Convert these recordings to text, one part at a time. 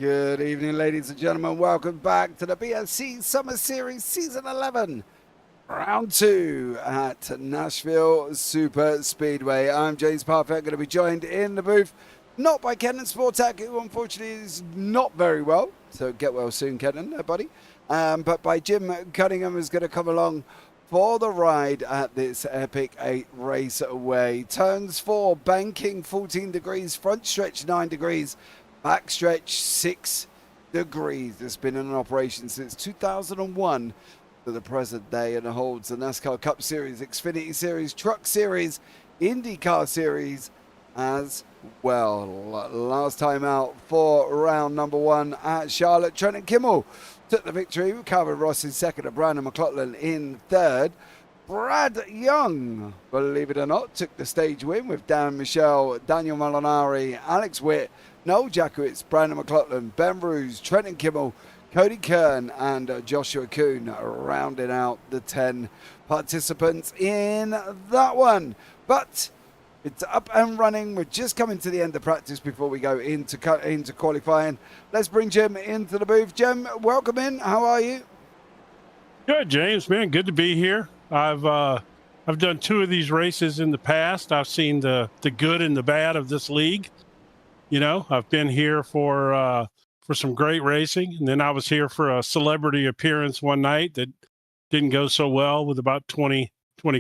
Good evening, ladies and gentlemen. Welcome back to the BSC Summer Series Season 11, Round 2 at Nashville SuperSpeedway. I'm James Parfitt, going to be joined in the booth, not by Kenton Sportak, who unfortunately is not very well, so get well soon, Kenton, buddy, but by Jim Cunningham, who's going to come along for the ride at this epic 8 race away. Turns 4, banking 14 degrees, front stretch 9 degrees, back stretch 6 degrees. It's been in operation since 2001 to the present day, and it holds the NASCAR Cup Series, Xfinity Series, Truck Series, IndyCar Series as well. Last time out for round number 1 at Charlotte, Trenton Kimmel took the victory with Calvin Ross in second and Brandon McLaughlin in third. Brad Young, believe it or not, took the stage win with Dan Michel, Daniel Molinari, Alex Witt, Noel Jackowitz, Brandon McLaughlin, Ben Ruse, Trenton Kimmel, Cody Kern, and Joshua Kuhn rounding out the 10 participants in that one. But it's up and running. We're just coming to the end of practice before we go into qualifying. Let's bring Jim into the booth. Jim, welcome in. How are you? Good, James, man. Good to be here. I've done 2 of these races in the past. I've seen the good and the bad of this league. You know, I've been here for some great racing, and then I was here for a celebrity appearance one night that didn't go so well with about 20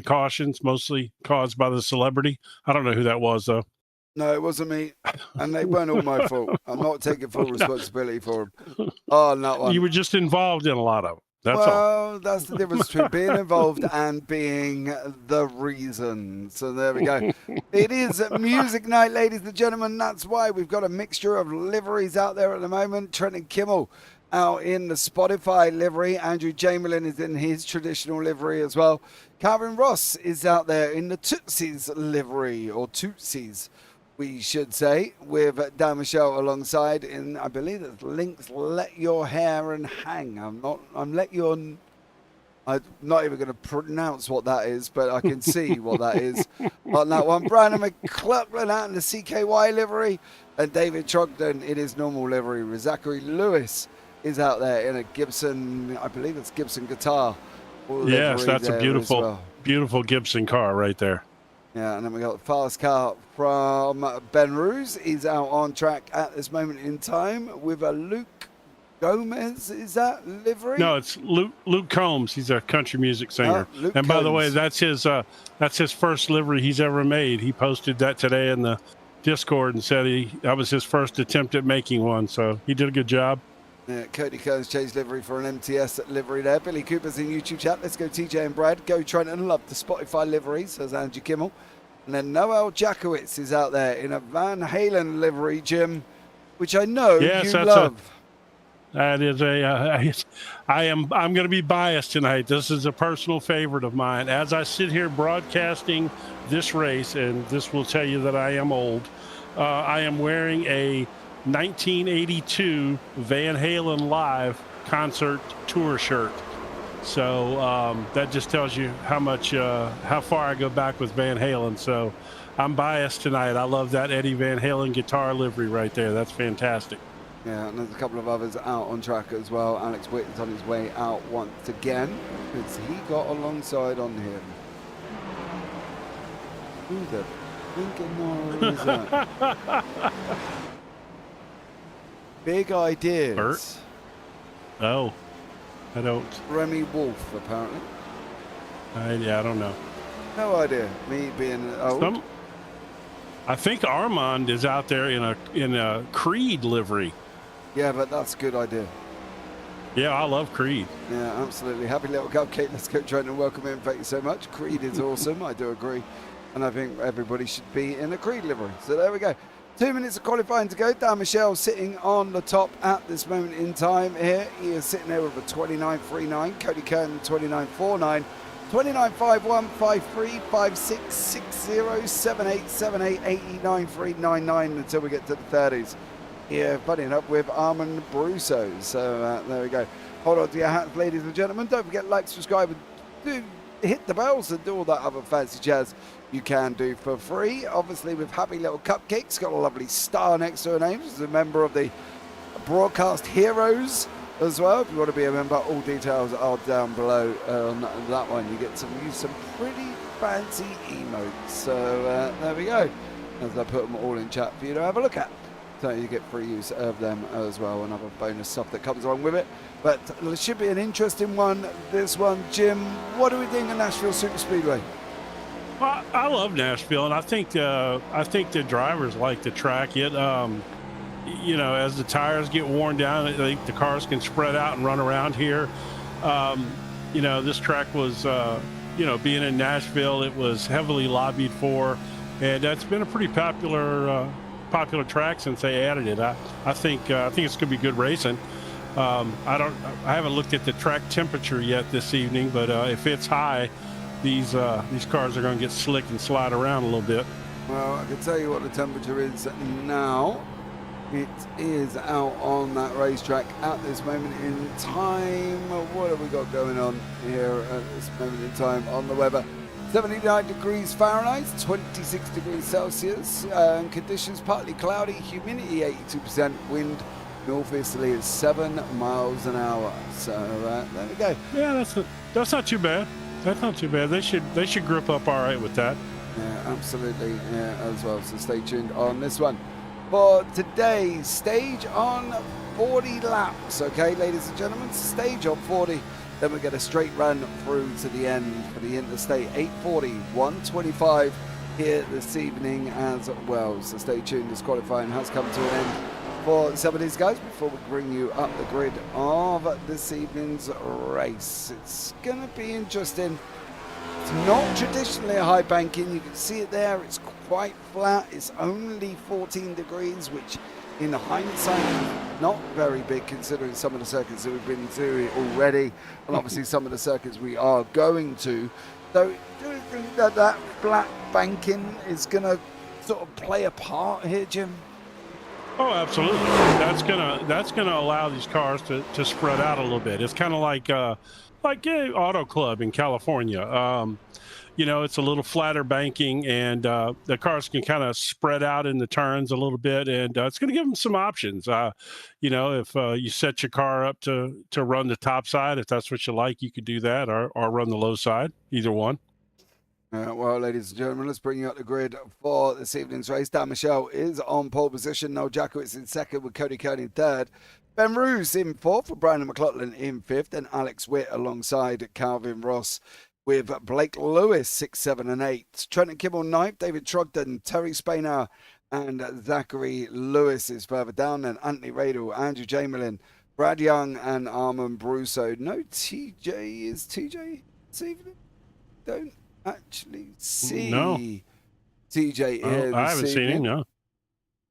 cautions, mostly caused by the celebrity. I don't know who that was, though. No, it wasn't me, and they weren't all my fault. I'm not taking full responsibility for them. Oh, not one. You were just involved in a lot of them. That's all. Well, that's the difference between being involved and being the reason. So there we go. It is music night, ladies and gentlemen. That's why we've got a mixture of liveries out there at the moment. Trenton Kimmel out in the Spotify livery. Andrew Jamelin is in his traditional livery as well. Calvin Ross is out there in the Tootsie's livery, or Tootsies, we should say, with Dan Michel alongside in, I believe it's Link's Let Your Hair and Hang. I'm not even going to pronounce what that is, but I can see what that is on that one. Brandon McLaughlin out in the CKY livery, and David Trogdon in his normal livery. Zachary Lewis is out there in a Gibson, I believe it's Gibson guitar. Yes, that's a beautiful Gibson car right there. Yeah, and then we got the fast car from Ben Ruse. He's out on track at this moment in time with a Luke Gomez. Is that livery? No, it's Luke Combs. He's a country music singer. And by the way, that's his first livery he's ever made. He posted that today in the Discord and said that was his first attempt at making one. So he did a good job. Yeah, Cody Kern's changed livery for an MTS livery there. Billy Cooper's in YouTube chat. Let's go TJ and Brad. Go Trenton. Love the Spotify livery, says Andrew Kimmel. And then Noel Jackowitz is out there in a Van Halen livery, Jim, which I know you love. That is I'm going to be biased tonight. This is a personal favorite of mine. As I sit here broadcasting this race, and this will tell you that I am old, I am wearing a 1982 Van Halen Live concert tour shirt. So that just tells you how far I go back with Van Halen. So I'm biased tonight. I love that Eddie Van Halen guitar livery right there. That's fantastic. Yeah, and there's a couple of others out on track as well. Alex Witt is on his way out once again because he got alongside on him. Who the thinking is that? Big Ideas. Bert? Oh, I don't. Remy Wolf, apparently. I don't know. No idea. Me being old. I think Armand is out there in a Creed livery. Yeah, but that's a good idea. Yeah, I love Creed. Yeah, absolutely. Happy little cupcake. Let's go, Trenton. Welcome in. Thank you so much. Creed is awesome. I do agree. And I think everybody should be in a Creed livery. So there we go. 2 minutes of qualifying to go. Dan Michel sitting on the top at this moment in time here. He is sitting there with a 29.39. Cody Kern 29.49. 29.51, 53, 56, 60, 78, 78, 89, 399 until we get to the 30s. Here, buddying up with Armand Brusso. So there we go. Hold on to your hats, ladies and gentlemen. Don't forget, like, subscribe, and do hit the bells and do all that other fancy jazz you can do for free. Obviously, with Happy Little Cupcakes, got a lovely star next to her name. She's a member of the broadcast heroes as well. If you want to be a member, all details are down below on that one. You get to use some pretty fancy emotes. So there we go. As I put them all in chat for you to have a look at. So you get free use of them as well, and other bonus stuff that comes along with it. But it should be an interesting one, this one. Jim, what are we doing at Nashville SuperSpeedway? Well, I love Nashville, and I think the drivers like the track. As the tires get worn down, I think the cars can spread out and run around here. This track was, being in Nashville, it was heavily lobbied for, and that's been a pretty popular track since they added it. I think it's going to be good racing. I haven't looked at the track temperature yet this evening, but if it's high, these cars are going to get slick and slide around a little bit. Well, I can tell you what the temperature is now. It is out on that racetrack at this moment in time. What have we got going on here at this moment in time on the weather? 79 degrees Fahrenheit, 26 degrees Celsius, and conditions partly cloudy, humidity 82%, wind northeasterly at 7 miles an hour. So there we go. Yeah, that's not too bad. That's not too bad. They should grip up all right with that. Yeah, absolutely, as well. So stay tuned on this one. For today's stage on 40 laps, okay, ladies and gentlemen, stage on 40. Then we get a straight run through to the end for the interstate 840, 125 here this evening as well. So stay tuned as qualifying has come to an end for some of these guys before we bring you up the grid of this evening's race. It's going to be interesting. It's not traditionally a high banking. You can see it there. It's quite flat. It's only 14 degrees, which in hindsight, not very big considering some of the circuits that we've been to already, and obviously some of the circuits we are going to. So do you think that flat banking is going to sort of play a part here, Jim? Oh, absolutely. That's gonna allow these cars to spread out a little bit. It's kind of like Auto Club in California. It's a little flatter banking, and the cars can kind of spread out in the turns a little bit, and it's going to give them some options. If you set your car up to run the top side, if that's what you like, you could do that, or run the low side, either one. Well, ladies and gentlemen, let's bring you up the grid for this evening's race. Dan Michelle is on pole position. Noel Jackowitz in second with Cody Kearney in third. Ben Roos in fourth with Brandon McLaughlin in fifth. And Alex Witt alongside Calvin Ross with Blake Lewis 6, 7, and 8. Trenton Kimmel ninth. David Trogdon, Terry Spainhour, and Zachary Lewis is further down. And Anthony Radel, Andrew Jamelin, Brad Young, and Armand Brusso. No TJ. Is TJ this evening? Don't actually see TJ here. I haven't seen him, no.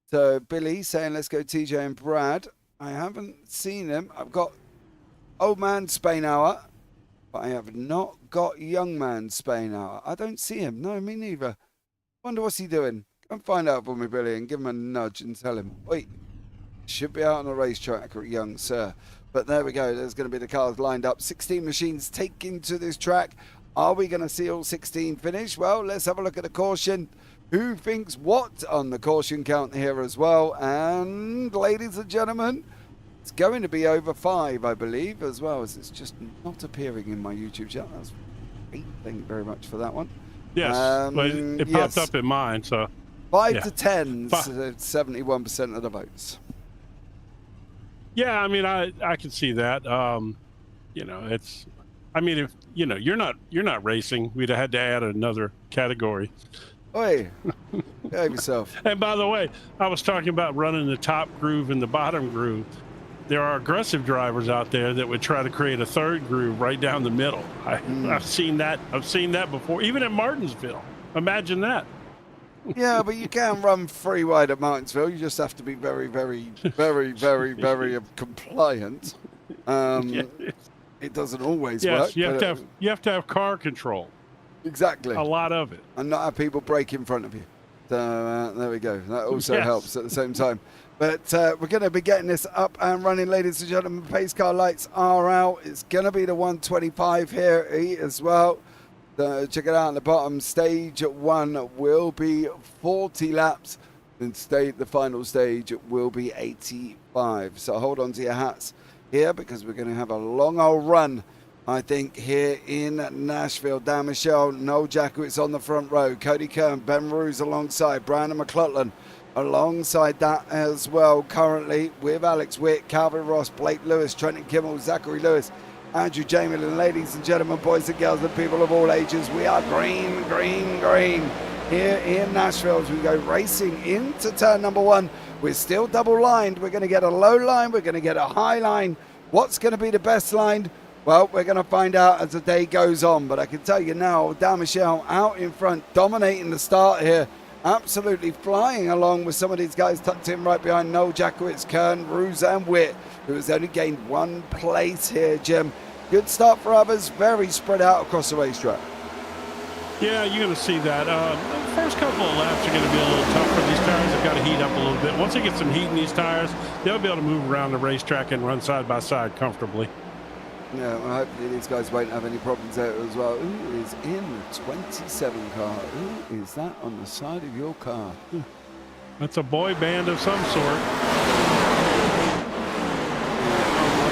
So Billy saying let's go TJ and Brad. I haven't seen him. I've got old man Spainhour, but I have not got young man Spainhour. I don't see him. No, me neither. Wonder what's he doing. Go and find out for me, Billy, and give him a nudge and tell him, wait, should be out on the racetrack, young sir. But there we go. There's going to be the cars lined up. 16 machines taken to this track. Are we going to see all 16 finish? Well, let's have a look at the caution. Who thinks what on the caution count here as well? And ladies and gentlemen, it's going to be over 5, I believe, as well, as it's just not appearing in my YouTube channel. That's great. Thank you very much for that one. Yes, but it popped up in mine. So 5 to 10, 71% of the votes. Yeah, I mean, I can see that. It's. I mean, if you're not racing, we'd have had to add another category. Oi, behave yourself. And by the way, I was talking about running the top groove and the bottom groove. There are aggressive drivers out there that would try to create a third groove right down the middle. I've seen that. I've seen that before, even at Martinsville. Imagine that. Yeah, but you can run 3 wide at Martinsville. You just have to be very, very, very, very, very compliant. It doesn't always work. You have to have car control. Exactly. A lot of it. And not have people brake in front of you. So there we go. That also helps at the same time. But we're going to be getting this up and running, ladies and gentlemen. Pace car lights are out. It's going to be the 125 here as well. Check it out on the bottom. Stage 1 will be 40 laps. And the final stage will be 85. So hold on to your hats here, because we're going to have a long old run, I think, here in Nashville. Dan Michelle, Noel Jackowitz on the front row. Cody Kern, Ben Ruse alongside. Brandon McLaughlin alongside that as well. Currently with Alex Witt, Calvin Ross, Blake Lewis, Trenton Kimmel, Zachary Lewis, Andrew Jamelin. Ladies and gentlemen, boys and girls, and people of all ages, we are green, green, green here in Nashville as we go racing into turn number 1. We're still double lined. We're going to get a low line. We're going to get a high line. What's going to be the best line? Well, we're going to find out as the day goes on. But I can tell you now, Dan Michelle out in front, dominating the start here. Absolutely flying along with some of these guys tucked in right behind Noel Jackowitz, Kern, Ruse and Witt, who has only gained 1 place here, Jim. Good start for others. Very spread out across the racetrack. Yeah, you're going to see that. The first couple of laps are going to be a little tough for these tires. They've got to heat up a little bit. Once they get some heat in these tires, they'll be able to move around the racetrack and run side by side comfortably. Yeah, well, hopefully these guys won't have any problems there as well. Who is in the 27 car? Who is that on the side of your car? That's a boy band of some sort.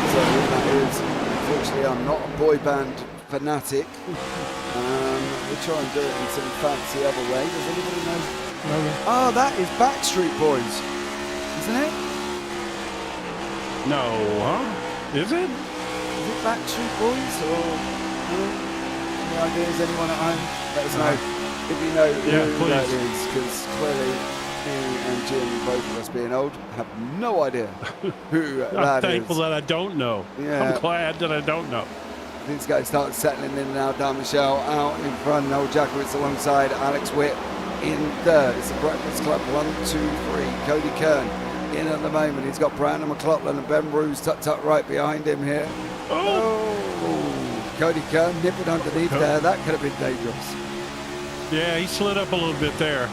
So that is, unfortunately, I'm not a boy band fanatic. We'll try and do it in some fancy other way. Does anybody know? Oh, that is Backstreet Boys, isn't it? No, huh? Is it? Is it Backstreet Boys or any ideas? Anyone at home? Let us know if you know who that is, because clearly me and Jim, both of us being old, have no idea who that is. I'm thankful that I don't know. Yeah. I'm glad that I don't know. These guys start settling in now. Dan Michelle out in front. Noel Jackowitz alongside Alex Witt in third. It's the Breakfast Club 1, 2, 3. Cody Kern in at the moment. He's got Brandon McLaughlin and Ben Ruse tucked up right behind him here. Oh! Cody Kern nipping underneath there. That could have been dangerous. Yeah, he slid up a little bit there.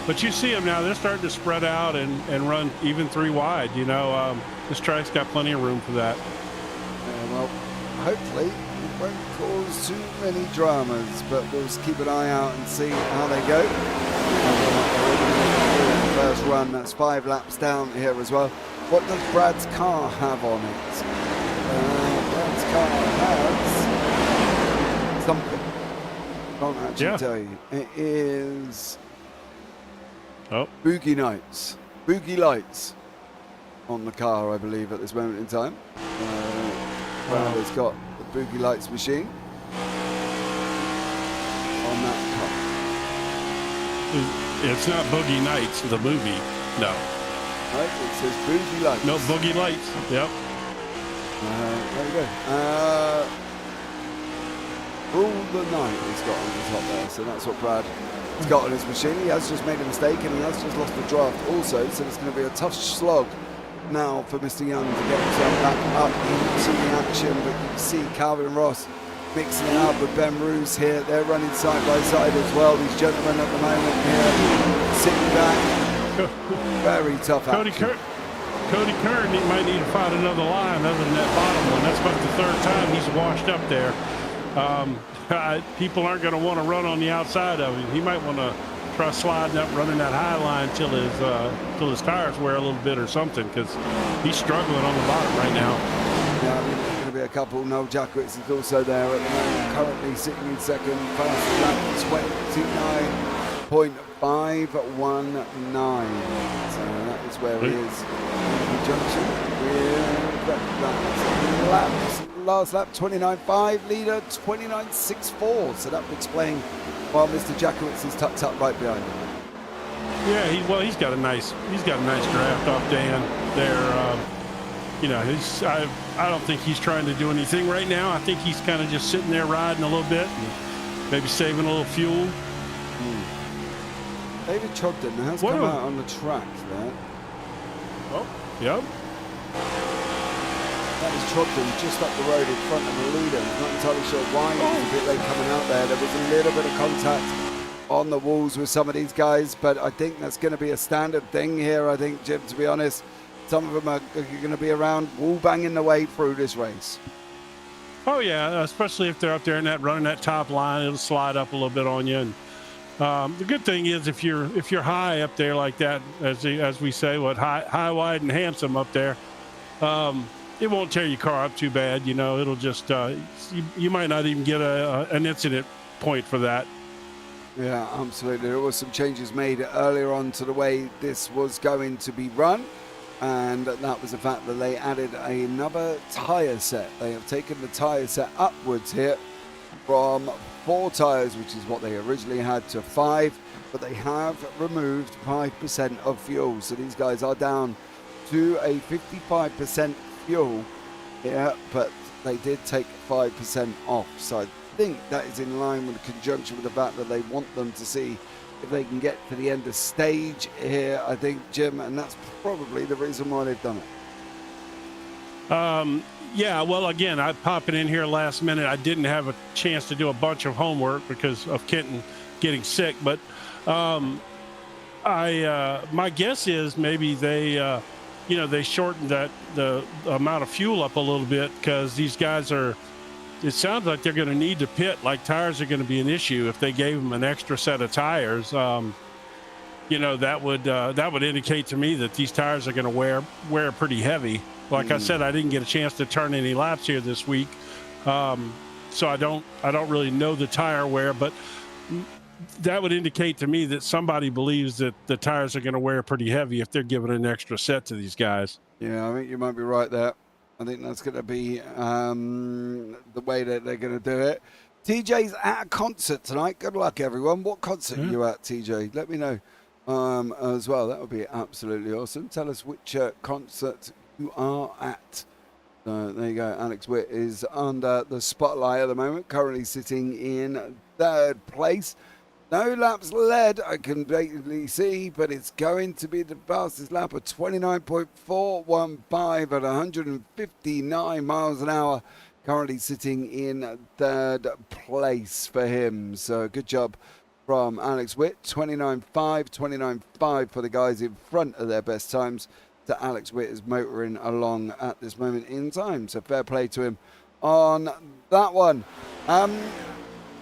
But you see them now. They're starting to spread out and run even 3 wide. You know, this track's got plenty of room for that. Yeah, well, hopefully it won't cause too many dramas, but we'll just keep an eye out and see how they go. First run, that's 5 laps down here as well. What does Brad's car have on it? Brad's car has something. Can't actually tell you. It is Boogie lights on the car, I believe, at this moment in time. Brad has got the Boogie Lights machine on that car. It's not Boogie Nights, the movie. No. Right, it says Boogie Lights. No, Boogie Lights. Yep. There you go. Rule the Night he's got on the top there, so that's what Brad has got on his machine. He has just made a mistake and he has just lost the draft also, so it's going to be a tough slog now for Mr. Young to get himself back up into the action. But you can see Calvin Ross mixing it up with Ben Ruse here. They're running side by side as well. These gentlemen at the moment here sitting back. Very tough action. Cody Kern might need to find another line other than that bottom one. That's about the 3rd time he's washed up there. People aren't going to want to run on the outside of him. He might want to try sliding up, running that high line till his tires wear a little bit or something, because he's struggling on the bottom right now. Yeah, I think there's going to be a couple. Noel Jackowitz is also there at the moment, currently sitting in second, fast lap 29.519. So that is where he is in conjunction with that last lap 29.5, leader 29.64. So that would explain why Mr. Jackowitz is tucked up right behind him. Yeah, he's got a nice draft off Dan there. You know, I don't think he's trying to do anything right now. I think he's kind of just sitting there riding a little bit and maybe saving a little fuel. David Chogden has come out on the track there. Oh, yep. That is Chogden just up the road in front of the leader. I'm not entirely sure why he was a bit late coming out there. There was a little bit of contact on the walls with some of these guys, but I think that's going to be a standard thing here, I think, Jim, to be honest. Some of them are going to be around wall banging the way through this race. Oh, yeah, especially if they're up there and running that top line. It'll slide up a little bit on you. And The good thing is if you're high up there like that, as we say, high, wide, and handsome up there, it won't tear your car up too bad. You know, it'll just you might not even get an incident point for that. Yeah, absolutely. There were some changes made earlier on to the way this was going to be run, and that was the fact that they added another tyre set. They have taken the tyre set upwards here from 4 tyres, which is what they originally had, to 5, but they have removed 5% of fuel. So these guys are down to a 55% fuel here, but they did take 5% off. So I think that is in line with the conjunction with the fact that they want them to see if they can get to the end of stage here, I think, Jim, and that's probably the reason why they've done it. Yeah, well, again, I popping in here last minute. I didn't have a chance to do a bunch of homework because of Kenton getting sick, but my guess is maybe they they shortened the amount of fuel up a little bit because these guys are. It sounds like they're going to need to pit. Like tires are going to be an issue if they gave them an extra set of tires. That would indicate to me that these tires are going to wear pretty heavy. Like I said, I didn't get a chance to turn any laps here this week, so I don't really know the tire wear, but that would indicate to me that somebody believes that the tires are going to wear pretty heavy if they're giving an extra set to these guys. Yeah, I think you might be right there. I think that's going to be the way that they're going to do it. TJ's at a concert tonight. Good luck, everyone. What concert are you at, TJ? Let me know as well. That would be absolutely awesome. Tell us which concert you are at. So there you go. Alex Witt is under the spotlight at the moment, currently sitting in 3rd place. No laps led, I can basically see, but it's going to be the fastest lap of 29.415 at 159 miles an hour. Currently sitting in 3rd place for him. So good job from Alex Witt. 29.5 for the guys in front of their best times. To Alex Witt is motoring along at this moment in time. So fair play to him on that one.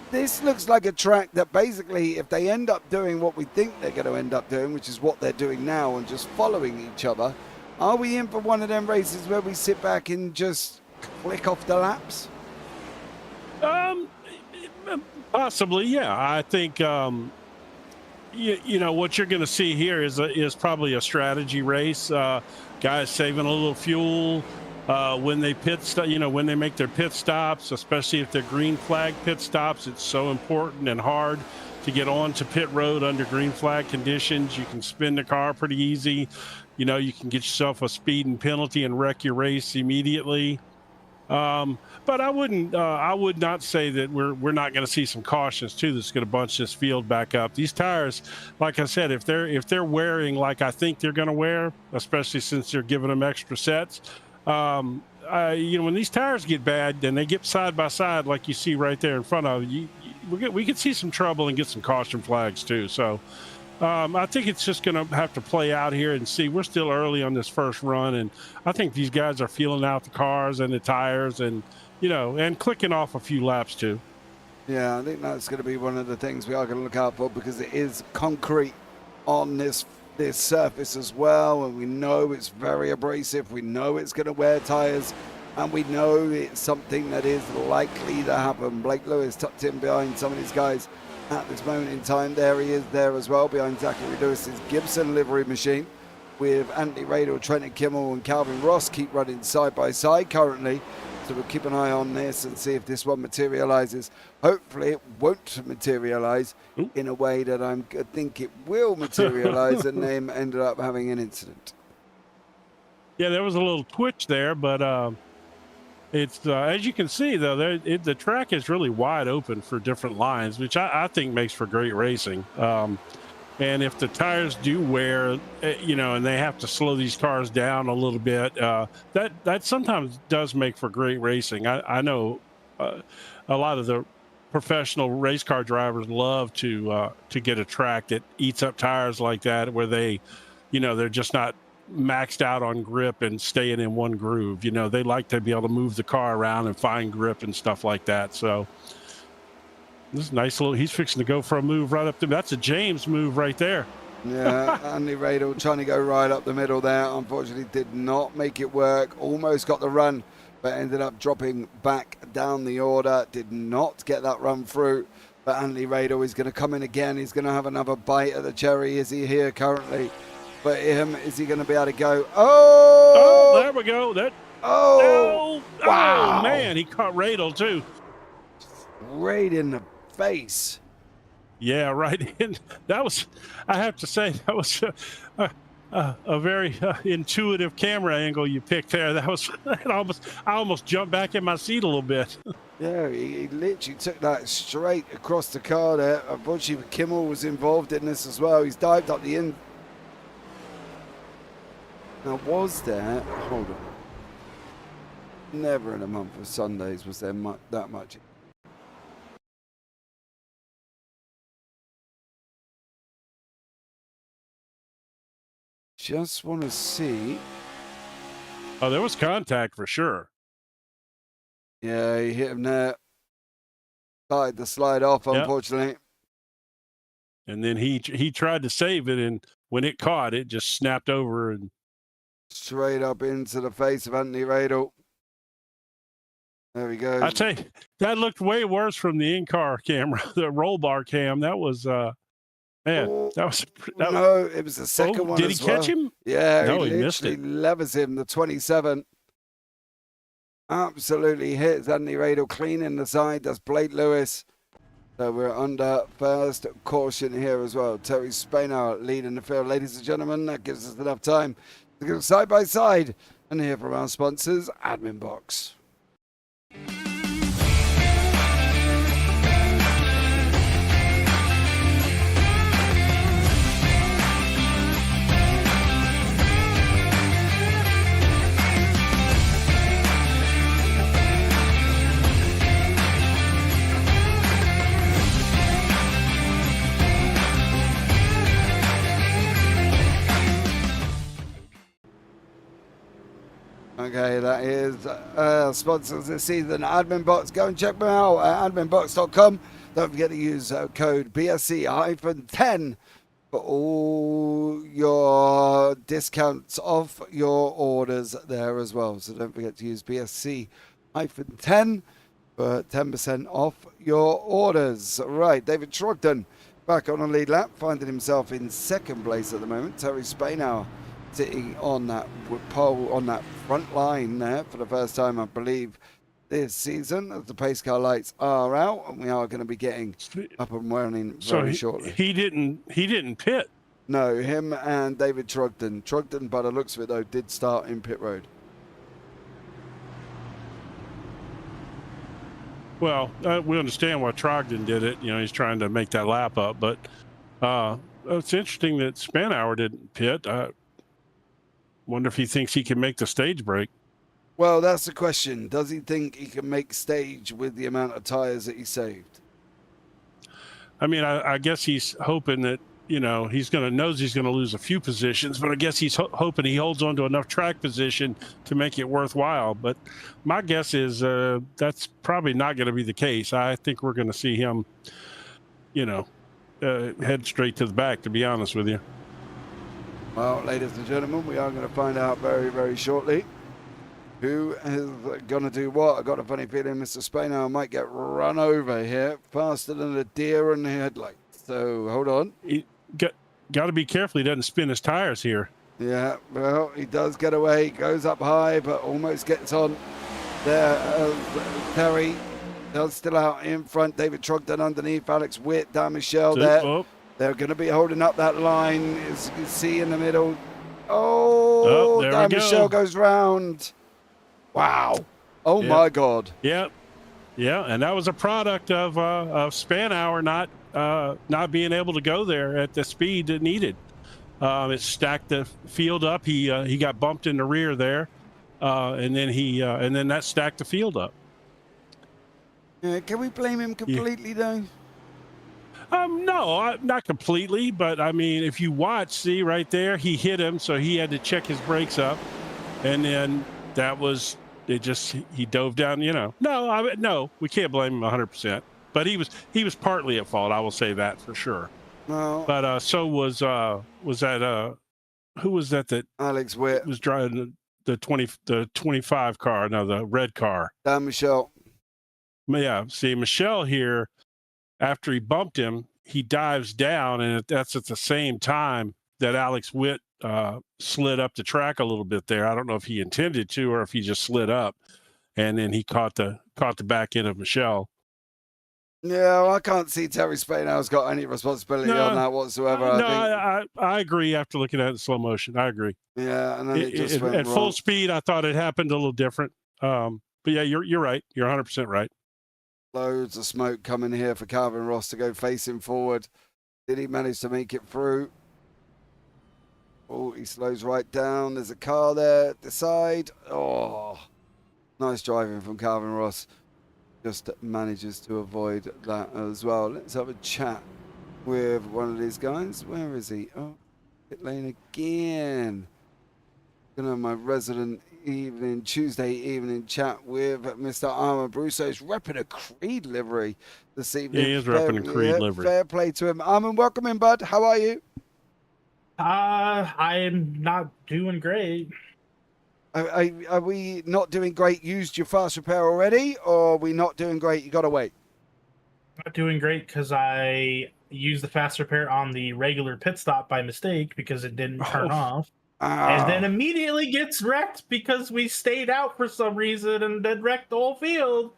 This looks like a track that basically, if they end up doing what we think they're going to end up doing, which is what they're doing now and just following each other, are we in for one of them races where we sit back and just click off the laps? Possibly, yeah. I think what you're going to see here is probably a strategy race. Guys saving a little fuel. When they when they make their pit stops, especially if they're green flag pit stops, it's so important and hard to get onto pit road under green flag conditions. You can spin the car pretty easy. You can get yourself a speeding penalty and wreck your race immediately. But I would not say that we're not going to see some cautions too that's going to bunch this field back up. These tires, like I said, if they're wearing like I think they're going to wear, especially since they're giving them extra sets. When these tires get bad and they get side by side, like you see right there in front of you, we could see some trouble and get some caution flags too. So I think it's just going to have to play out here and see. We're still early on this first run, and I think these guys are feeling out the cars and the tires and clicking off a few laps too. Yeah, I think that's going to be one of the things we are going to look out for, because it is concrete on this surface as well, and we know it's very abrasive. We know it's going to wear tires, and we know it's something that is likely to happen. Blake Lewis tucked in behind some of these guys at this moment in time. There he is there as well, behind Zachary Lewis's Gibson livery machine, with Anthony Radel, Trenton Kimmel and Calvin Ross keep running side by side currently. So we'll keep an eye on this and see if this one materializes. Hopefully it won't materialize in a way that I think it will materialize, and they ended up having an incident. Yeah, there was a little twitch there, but it's as you can see, though, the track is really wide open for different lines, which I think makes for great racing. And if the tires do wear, and they have to slow these cars down a little bit, that sometimes does make for great racing. I know a lot of the professional race car drivers love to get a track that eats up tires like that, where they, they're just not maxed out on grip and staying in one groove. They like to be able to move the car around and find grip and stuff like that. So This is nice little. He's fixing to go for a move right up there. That's a James move right there. Yeah, Andy Radel trying to go right up the middle there. Unfortunately, did not make it work. Almost got the run, but ended up dropping back down the order. Did not get that run through. But Andy Radel is going to come in again. He's going to have another bite at the cherry. Is he here currently? But is he going to be able to go? Oh, there we go. Oh, wow. Oh, man, he caught Radel too. Right in the face. Yeah, right in. That was, I have to say, that was a very intuitive camera angle you picked there. That was I almost jumped back in my seat a little bit. Yeah, he literally took that straight across the car there. Unfortunately, Kimmel was involved in this as well. He's dived up the end. Now, was there? Hold on. Never in a month of Sundays was there that much. Just want to see. Oh, there was contact for sure. Yeah, he hit him there. Started to slide off, unfortunately. And then he tried to save it, and when it caught, it just snapped over and straight up into the face of Anthony Radel. There we go. I tell you, that looked way worse from the in-car camera, the roll bar cam. That was man, no, it was the second one. Did he catch him? Yeah, no, he missed it. Levers him, the 27. Absolutely hits Anthony Radel clean in the side. That's Blake Lewis. So we're under first caution here as well. Terry Spainhour leading the field. Ladies and gentlemen, that gives us enough time to go side by side and hear from our sponsors, Admin Box. Okay, that is sponsors this season, Admin Box. Go and check them out at adminbox.com. Don't forget to use code BSC-10 for all your discounts off your orders there as well. So don't forget to use BSC-10 for 10% off your orders. Right, David Trogdon back on a lead lap, finding himself in second place at the moment. Terry Spainhour sitting on that pole, on that front line there for the first time, I believe, this season, as the pace car lights are out, and we are going to be getting up and running very shortly. He didn't pit. No, him and David Trogdon. Trogdon, by the looks of it, though, did start in pit road. Well, we understand why Trogdon did it. You know, he's trying to make that lap up. But it's interesting that Spainhour didn't pit. Wonder if he thinks he can make the stage break. Well, that's the question. Does he think he can make stage with the amount of tires that he saved? I mean, I guess he's hoping that, you know, knows he's going to lose a few positions, but I guess he's hoping he holds on to enough track position to make it worthwhile. But my guess is that's probably not going to be the case. I think we're going to see him, you know, head straight to the back, to be honest with you. Well, ladies and gentlemen, we are going to find out very, very shortly who is going to do what. I've got a funny feeling Mr. Spainhour might get run over here faster than a deer in the headlights. So, hold on. He got to be careful he doesn't spin his tires here. Yeah, well, he does get away. He goes up high, but almost gets on there. Terry does still out in front. David Trogdon underneath. Alex Witt, Dan Michel there. Oh. They're going to be holding up that line, as you can see in the middle. Oh, Dan Michel goes round. Wow. Oh, my God. Yeah. Yeah, and that was a product of Spainhour not being able to go there at the speed it needed. It stacked the field up. He got bumped in the rear there, and then that stacked the field up. Can we blame him completely, though? No, not completely, but I mean, if you watch, see right there, he hit him, so he had to check his brakes up, and then that was it. He dove down. You know, no, we can't blame him 100%. but he was partly at fault. I will say that for sure. Well, but so was that who was that Alex Witt was driving the 25 car? No, the red car. Dan Michelle. Yeah. See, Michelle here, after he bumped him, he dives down, and that's at the same time that Alex Witt slid up the track a little bit there. I don't know if he intended to or if he just slid up, and then he caught the back end of Michelle. Yeah, well, I can't see Terry Spainhouse got any responsibility on that whatsoever. I agree after looking at it in slow motion. I agree. Yeah, and then it just went at wrong. full speed, I thought it happened a little different. But yeah, you're right. You're 100% right. Loads of smoke coming here for Calvin Ross to go facing forward. Did he manage to make it through? Oh, he slows right down. There's a car there at the side. Oh, nice driving from Calvin Ross. Just manages to avoid that as well. Let's have a chat with one of these guys. Where is he? Oh, pit lane again. Gonna have my resident Tuesday evening chat with Mr. Armand Brusso. He's repping a Creed livery this evening. He is repping a Creed livery. Fair play to him. Armand, welcome in, bud. How are you? I'm not doing great. Are we not doing great? Used your fast repair already, or are we not doing great? You got to wait. Not doing great because I used the fast repair on the regular pit stop by mistake because it didn't turn off. And then immediately gets wrecked because we stayed out for some reason and then wrecked the whole field.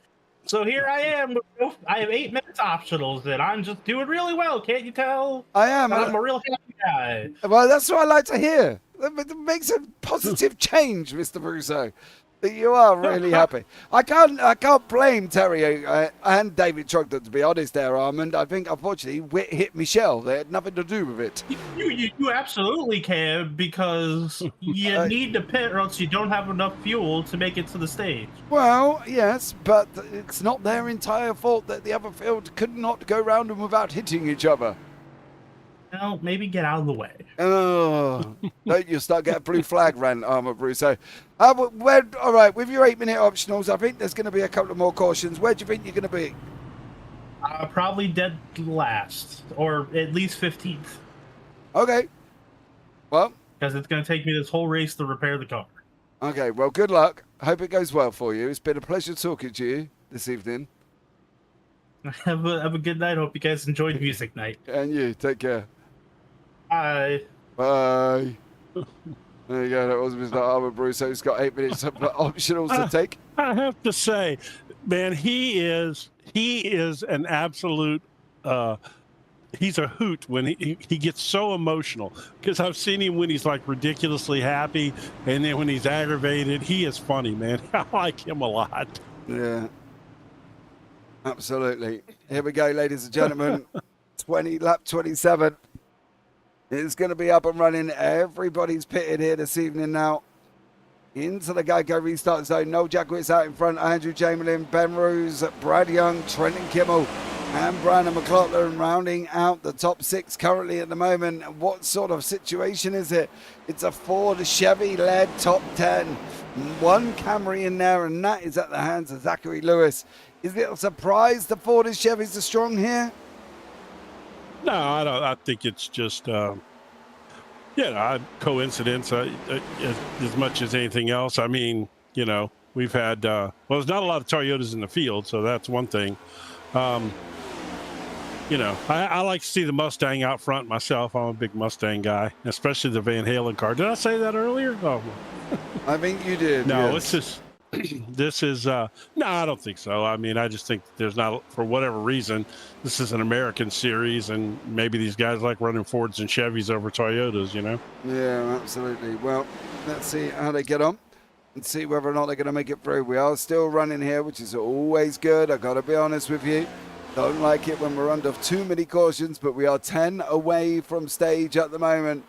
So here I am. I have 8 minutes optionals and I'm just doing really well. Can't you tell? I am. I'm a real happy guy. Well, that's what I like to hear. That makes a positive change, Mr. Brusso. You are really happy. I can't blame Terry and David Trogdon, to be honest there, Armand. I think, unfortunately, Witt hit Michelle. They had nothing to do with it. You absolutely can, because you need to pit or else you don't have enough fuel to make it to the stage. Well, yes, but it's not their entire fault that the other field could not go round them without hitting each other. Well, maybe get out of the way. Oh, don't you start getting a blue flag rant, Armand Brusso. All right, with your 8-minute optionals, I think there's going to be a couple of more cautions. Where do you think you're going to be? Probably dead last, or at least 15th. Okay. Well. Because it's going to take me this whole race to repair the car. Okay, well, good luck. Hope it goes well for you. It's been a pleasure talking to you this evening. Have a good night. Hope you guys enjoyed music night. And you, take care. Bye. Bye. There you go. That was Mr. Armand Brusso. He's got 8 minutes of optionals to take. I have to say, man, he is an absolute. He's a hoot when he gets so emotional, because I've seen him when he's like ridiculously happy, and then when he's aggravated, he is funny, man. I like him a lot. Yeah. Absolutely. Here we go, ladies and gentlemen. Lap 27. It's going to be up and running. Everybody's pitted here this evening now. Into the Geico restart zone. Noel Jackwitz out in front. Andrew Chamberlain, Ben Ruse, Brad Young, Trenton Kimmel, and Brandon McLaughlin rounding out the top 6 currently at the moment. What sort of situation is it? It's a Ford Chevy-led top 10. One Camry in there, and that is at the hands of Zachary Lewis. Is it a surprise the Ford and Chevys are strong here? No, I don't. I think it's just, coincidence as much as anything else. I mean, we've had, there's not a lot of Toyotas in the field, so that's one thing. I like to see the Mustang out front myself. I'm a big Mustang guy, especially the Van Halen car. Did I say that earlier? Oh, I think you did. No, yes. It's just. This is no, I don't think so. I mean, I just think there's not, for whatever reason, this is an American series, and maybe these guys like running Fords and Chevys over Toyotas, Yeah, absolutely. Well, let's see how they get on and see whether or not they're going to make it through. We are still running here, which is always good. I've got to be honest with you. Don't like it when we're under too many cautions, but we are 10 away from stage at the moment.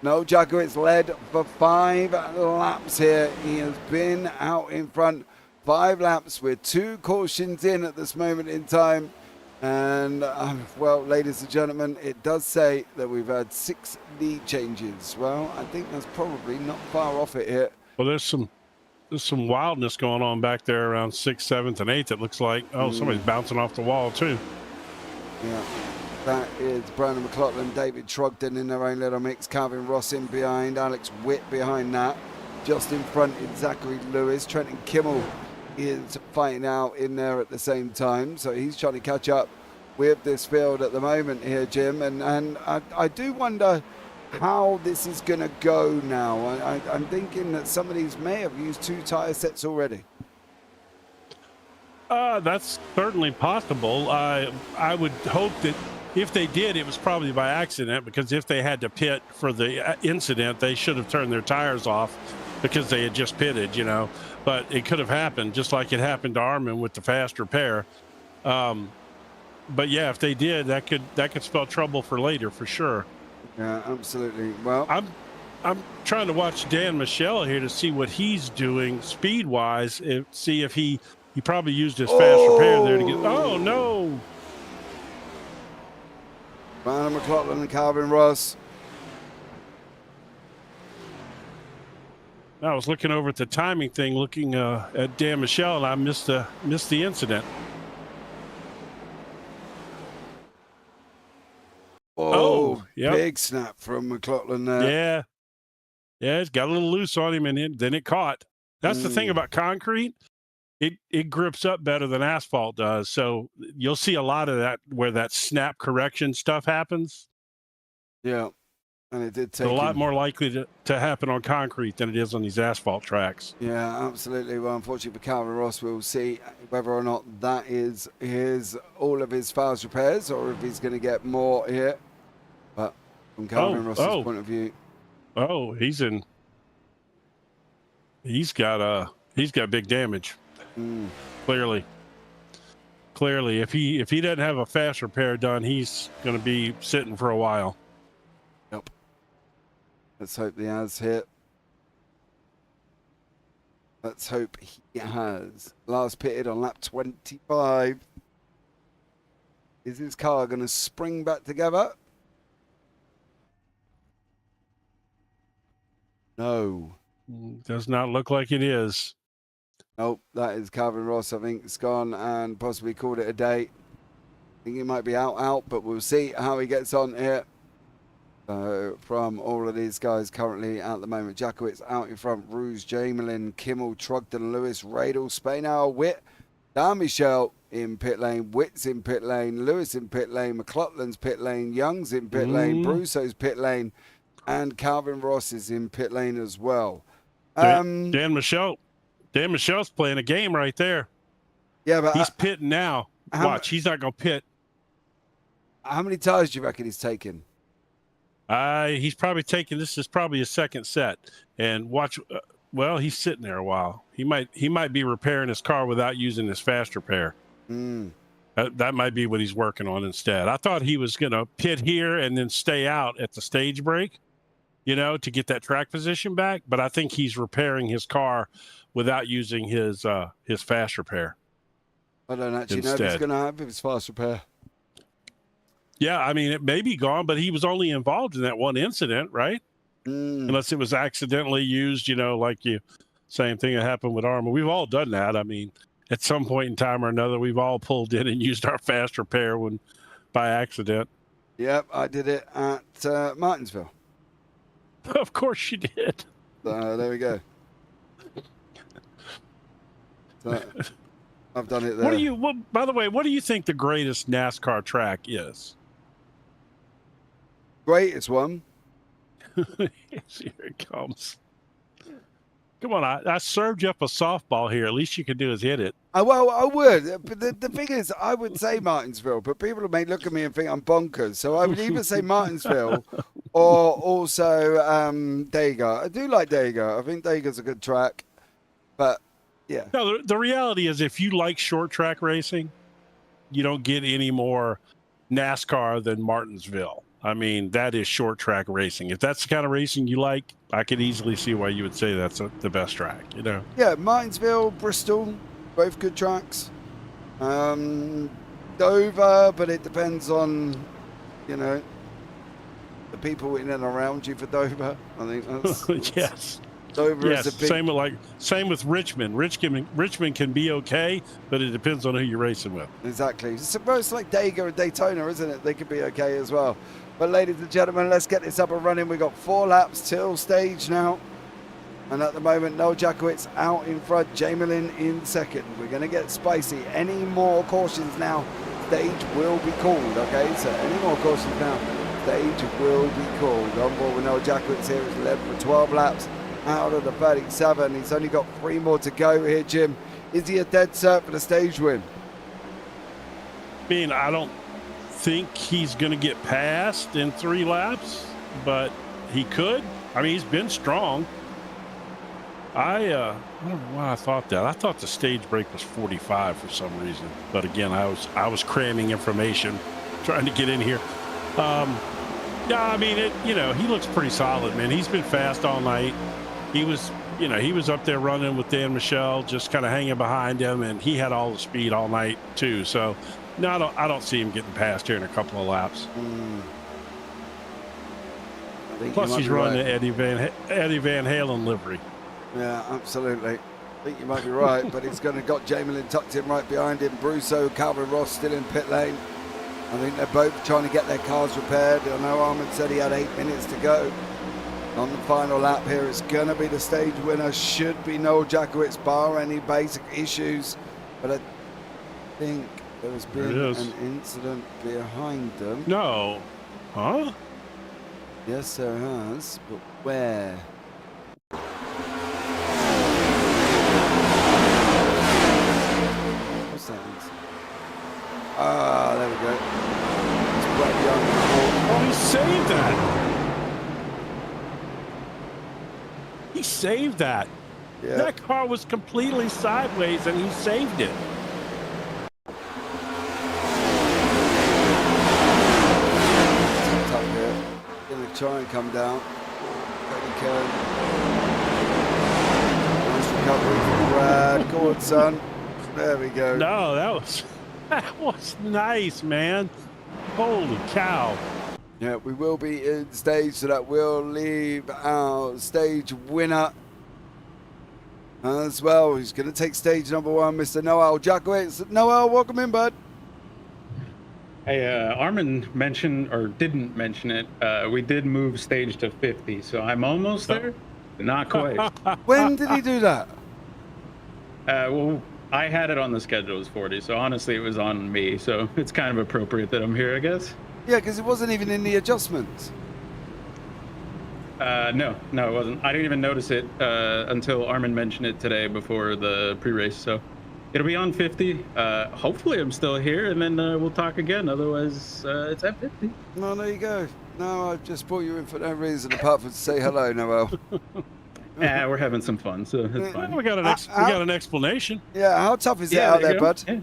Noel Jackwitz led for 5 laps here. He has been out in front 5 laps with 2 cautions in at this moment in time. And, well, ladies and gentlemen, it does say that we've had 6 lead changes. Well, I think that's probably not far off it here. Well, there's some there's some wildness going on back there around 6th, 7th, and 8th. It looks like, oh, somebody's bouncing off the wall too. Yeah, that is Brandon McLaughlin, David Trogdon in their own little mix, Calvin Ross in behind, Alex Witt behind that. Just in front is Zachary Lewis. Trenton Kimmel is fighting out in there at the same time, so he's trying to catch up with this field at the moment here, Jim. And I do wonder how this is going to go now. I'm thinking that some of these may have used 2 tire sets already. That's certainly possible. I would hope that if they did, it was probably by accident, because if they had to pit for the incident, they should have turned their tires off because they had just pitted, you know. But it could have happened, just like it happened to Armin with the fast repair. But yeah, if they did, that could spell trouble for later, for sure. Yeah, absolutely. Well, I'm trying to watch Dan Michelle here to see what he's doing speed wise. See if he probably used his fast repair there to get. Oh no! Brandon McLaughlin and Calvin Ross. I was looking over at the timing thing, looking at Dan Michelle, and I missed the incident. Oh, yep. Big snap from McLaughlin there. Yeah, it's got a little loose on him, and then it caught. That's the thing about concrete. It grips up better than asphalt does. So you'll see a lot of that where that snap correction stuff happens. Yeah. And it did take a lot more likely to happen on concrete than it is on these asphalt tracks. Yeah, absolutely. Well, unfortunately for Calvin Ross, we'll see whether or not that is all of his fast repairs or if he's going to get more here. But from Calvin Ross's point of view. Oh, he's got big damage. Clearly, if he doesn't have a fast repair done, he's going to be sitting for a while. Yep. Let's hope he has hit. Let's hope he has. Last pitted on lap 25. Is his car going to spring back together? No. Does not look like it is. Nope, that is Calvin Ross. I think it's gone and possibly called it a day. I think he might be out, but we'll see how he gets on here. So from all of these guys currently at the moment, Jakowitz out in front, Ruse, Jamelin, Kimmel, Trogdon, Lewis, Radel, Spainhour, Witt, Dan Michel in pit lane, Witt's in pit lane, Lewis in pit lane, McLaughlin's pit lane, Young's in pit lane, Brusso's pit lane, and Calvin Ross is in pit lane as well. Dan Michel's playing a game right there. Yeah, but he's pitting now. Watch, he's not going to pit. How many tires do you reckon he's taken? He's probably taking, this is probably his second set. And watch, well, he's sitting there a while. He might be repairing his car without using his fast repair. That might be what he's working on instead. I thought he was going to pit here and then stay out at the stage break, you know, to get that track position back. But I think he's repairing his car without using his fast repair. I don't actually know if he's going to have his fast repair. Yeah, I mean, it may be gone, but he was only involved in that one incident, right? Unless it was accidentally used, you know, like same thing that happened with Armin. We've all done that. I mean, at some point in time or another, we've all pulled in and used our fast repair by accident. Yep, I did it at Martinsville. Of course you did. So there we go. So, I've done it there. By the way, what do you think the greatest NASCAR track is? Greatest one? Here it comes. Come on, I served you up a softball here. At least you can do is hit it. Well, I would. But the thing is, I would say Martinsville, but people may look at me and think I'm bonkers. So I would either say Martinsville or also Dega. I do like Dega. I think Dega's a good track. But, yeah. No, the reality is if you like short track racing, you don't get any more NASCAR than Martinsville. I mean, that is short track racing. If that's the kind of racing you like, I could easily see why you would say that's the best track, you know? Yeah, Martinsville, Bristol, both good tracks. Dover, but it depends on, you know, the people in and around you for Dover. I think that's... Yes. Dover Yes, is a big... same with Richmond. Richmond can be okay, but it depends on who you're racing with. Exactly. It's like Dega and Daytona, isn't it? They could be okay as well. But ladies and gentlemen, let's get this up and running. We've got 4 laps till stage now. And at the moment, Noel Jakowitz out in front, Jamelin in second. We're going to get spicy. Any more cautions now, stage will be called, okay? So any more cautions now, stage will be called. On board with Noel Jakowitz here. He's led for 12 laps out of the 37. He's only got 3 more to go here, Jim. Is he a dead cert for the stage win? I mean, I don't think he's going to get past in 3 laps, but he could. I mean, he's been strong. I don't know why I thought that. I thought the stage break was 45 for some reason, but again, I was cramming information, trying to get in here. Yeah, I mean, he looks pretty solid, man. He's been fast all night. He was up there running with Dan Michel, just kind of hanging behind him, and he had all the speed all night too. So, no, I don't see him getting past here in a couple of laps. Plus, he's running the Eddie Van Halen livery. Yeah, absolutely. I think you might be right, but he's got Jamelin tucked in right behind him. Brusso, Calvin Ross still in pit lane. I think they're both trying to get their cars repaired. I know Armand said he had 8 minutes to go. On the final lap here, it's going to be the stage winner. Should be Noel Jakowitz, bar any basic issues. But I think there has been an incident behind them. No. Huh? Yes, there has. But where? What's that? Ah, there we go. It's right beyond the wall. Oh, he saved that. He saved that. Yeah. That car was completely sideways, and he saved it. Up here. Gonna try and come down. Nice recovery from Brad. Go on, son. There we go. No, that was nice, man. Holy cow. Yeah, we will be in stage, so that will leave our stage winner as well. He's going to take stage number 1, Mr. Noel Jakowitz. Noel, welcome in, bud. Hey, Armin mentioned, or didn't mention it, we did move stage to 50, so I'm almost there, but not quite. When did he do that? Well, I had it on the schedule as 40, so honestly it was on me, so it's kind of appropriate that I'm here, I guess. Yeah, because it wasn't even in the adjustments. No, it wasn't. I didn't even notice it until Armin mentioned it today before the pre-race, so it'll be on 50. Hopefully I'm still here, and then we'll talk again. Otherwise, it's at 50. No, there you go. No, I just brought you in for no reason apart from to say hello, Noel. We're having some fun, so it's fine. We got an explanation. Yeah, how tough is it out there, bud? Yeah.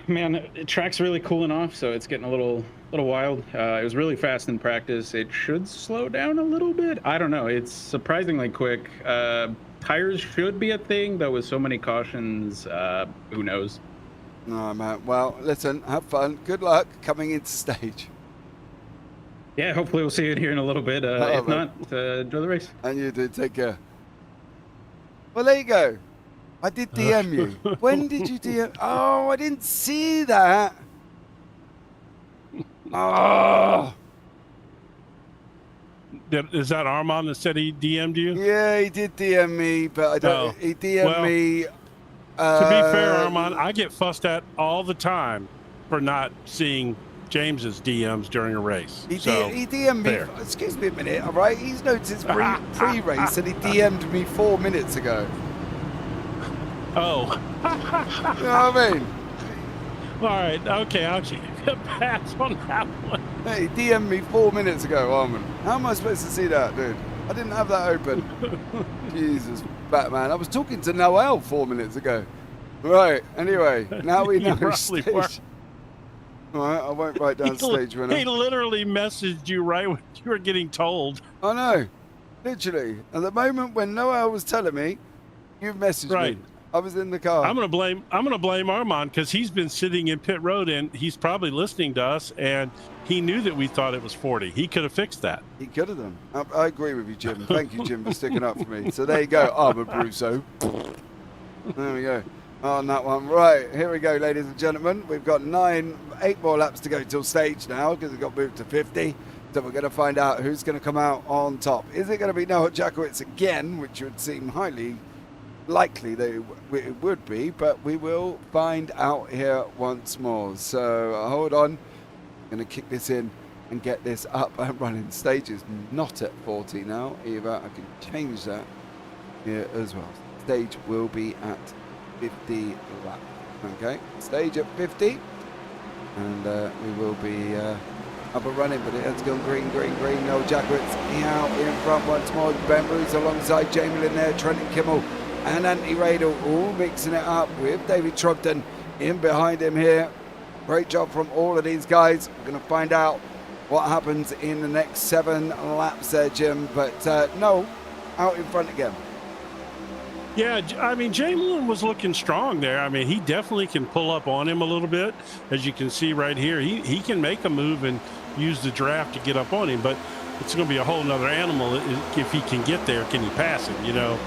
Man, the track's really cooling off, so it's getting a little wild. It was really fast in practice. It should slow down a little bit. I don't know. It's surprisingly quick. Tires should be a thing, though with so many cautions, who knows? No, man. Well, listen, have fun. Good luck coming into stage. Yeah, hopefully we'll see you here in a little bit. If not, enjoy the race. And you do. Take care. Well, there you go. I did DM you. When did you DM? Oh, I didn't see that. Oh. Is that Armand that said he DM'd you? Yeah, he did DM me, but I don't. Oh. He DM'd me. To be fair, Armand, I get fussed at all the time for not seeing James's DMs during a race. He DM'd me. Fair. Excuse me a minute, all right? He's noticed pre-race and he DM'd me 4 minutes ago. Oh. You know what I mean? All right. Okay. I'll give you a pass on that one. Hey, he DM'd me 4 minutes ago, Armand. How am I supposed to see that, dude? I didn't have that open. Jesus, Batman. I was talking to Noel 4 minutes ago. Right. Anyway, now we know stage. All right, I won't write down stage winner. He literally messaged you right when you were getting told. I know. Literally. At the moment when Noel was telling me, you messaged me. I was in the car. I'm gonna blame Armand because he's been sitting in pit road and he's probably listening to us, and he knew that we thought it was 40. He could have fixed that. He could have done. I agree with you, Jim. Thank you, Jim, for sticking up for me. So there you go, Armand Brusso. There we go. On that one. Right, here we go, ladies and gentlemen. We've got 8 more laps to go till stage now because it got moved to 50. So we're going to find out who's going to come out on top. Is it going to be Noah Jakowicz again, which would seem highly likely that it would be, but we will find out here once more. So hold on. I'm going to kick this in and get this up and running. Stage is not at 40 now either. I can change that here as well. Stage will be at 50 laps. Okay, stage at 50, and we will be up and running, but it has gone green. Noel Jakowicz out in front once more. Ben Bruce alongside Jamie Lynn there, Trenton Kimmel and Anthony Radel all mixing it up with David Trogdon in behind him here. Great job from all of these guys. We're going to find out what happens in the next 7 laps there, Jim, but Noel out in front again. Yeah, I mean, Jamelin was looking strong there. I mean, he definitely can pull up on him a little bit. As you can see right here, he can make a move and use the draft to get up on him, but it's going to be a whole nother animal if he can get there. Can he pass him, you know?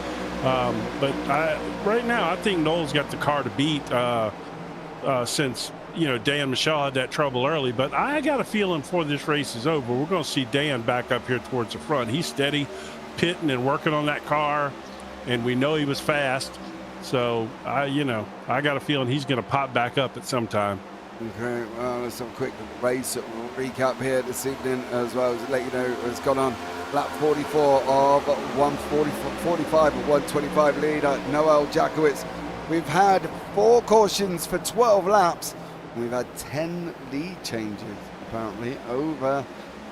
But right now, I think Noel's got the car to beat since, you know, Dan Michelle had that trouble early. But I got a feeling before this race is over, we're going to see Dan back up here towards the front. He's steady, pitting and working on that car. And we know he was fast, so you know, I got a feeling he's going to pop back up at some time. Okay, well, there's some quick race recap here this evening as well as let you know it's gone on lap 44 of 45 of 125 leader Noel Jakowicz. We've had 4 cautions for 12 laps. And we've had 10 lead changes apparently over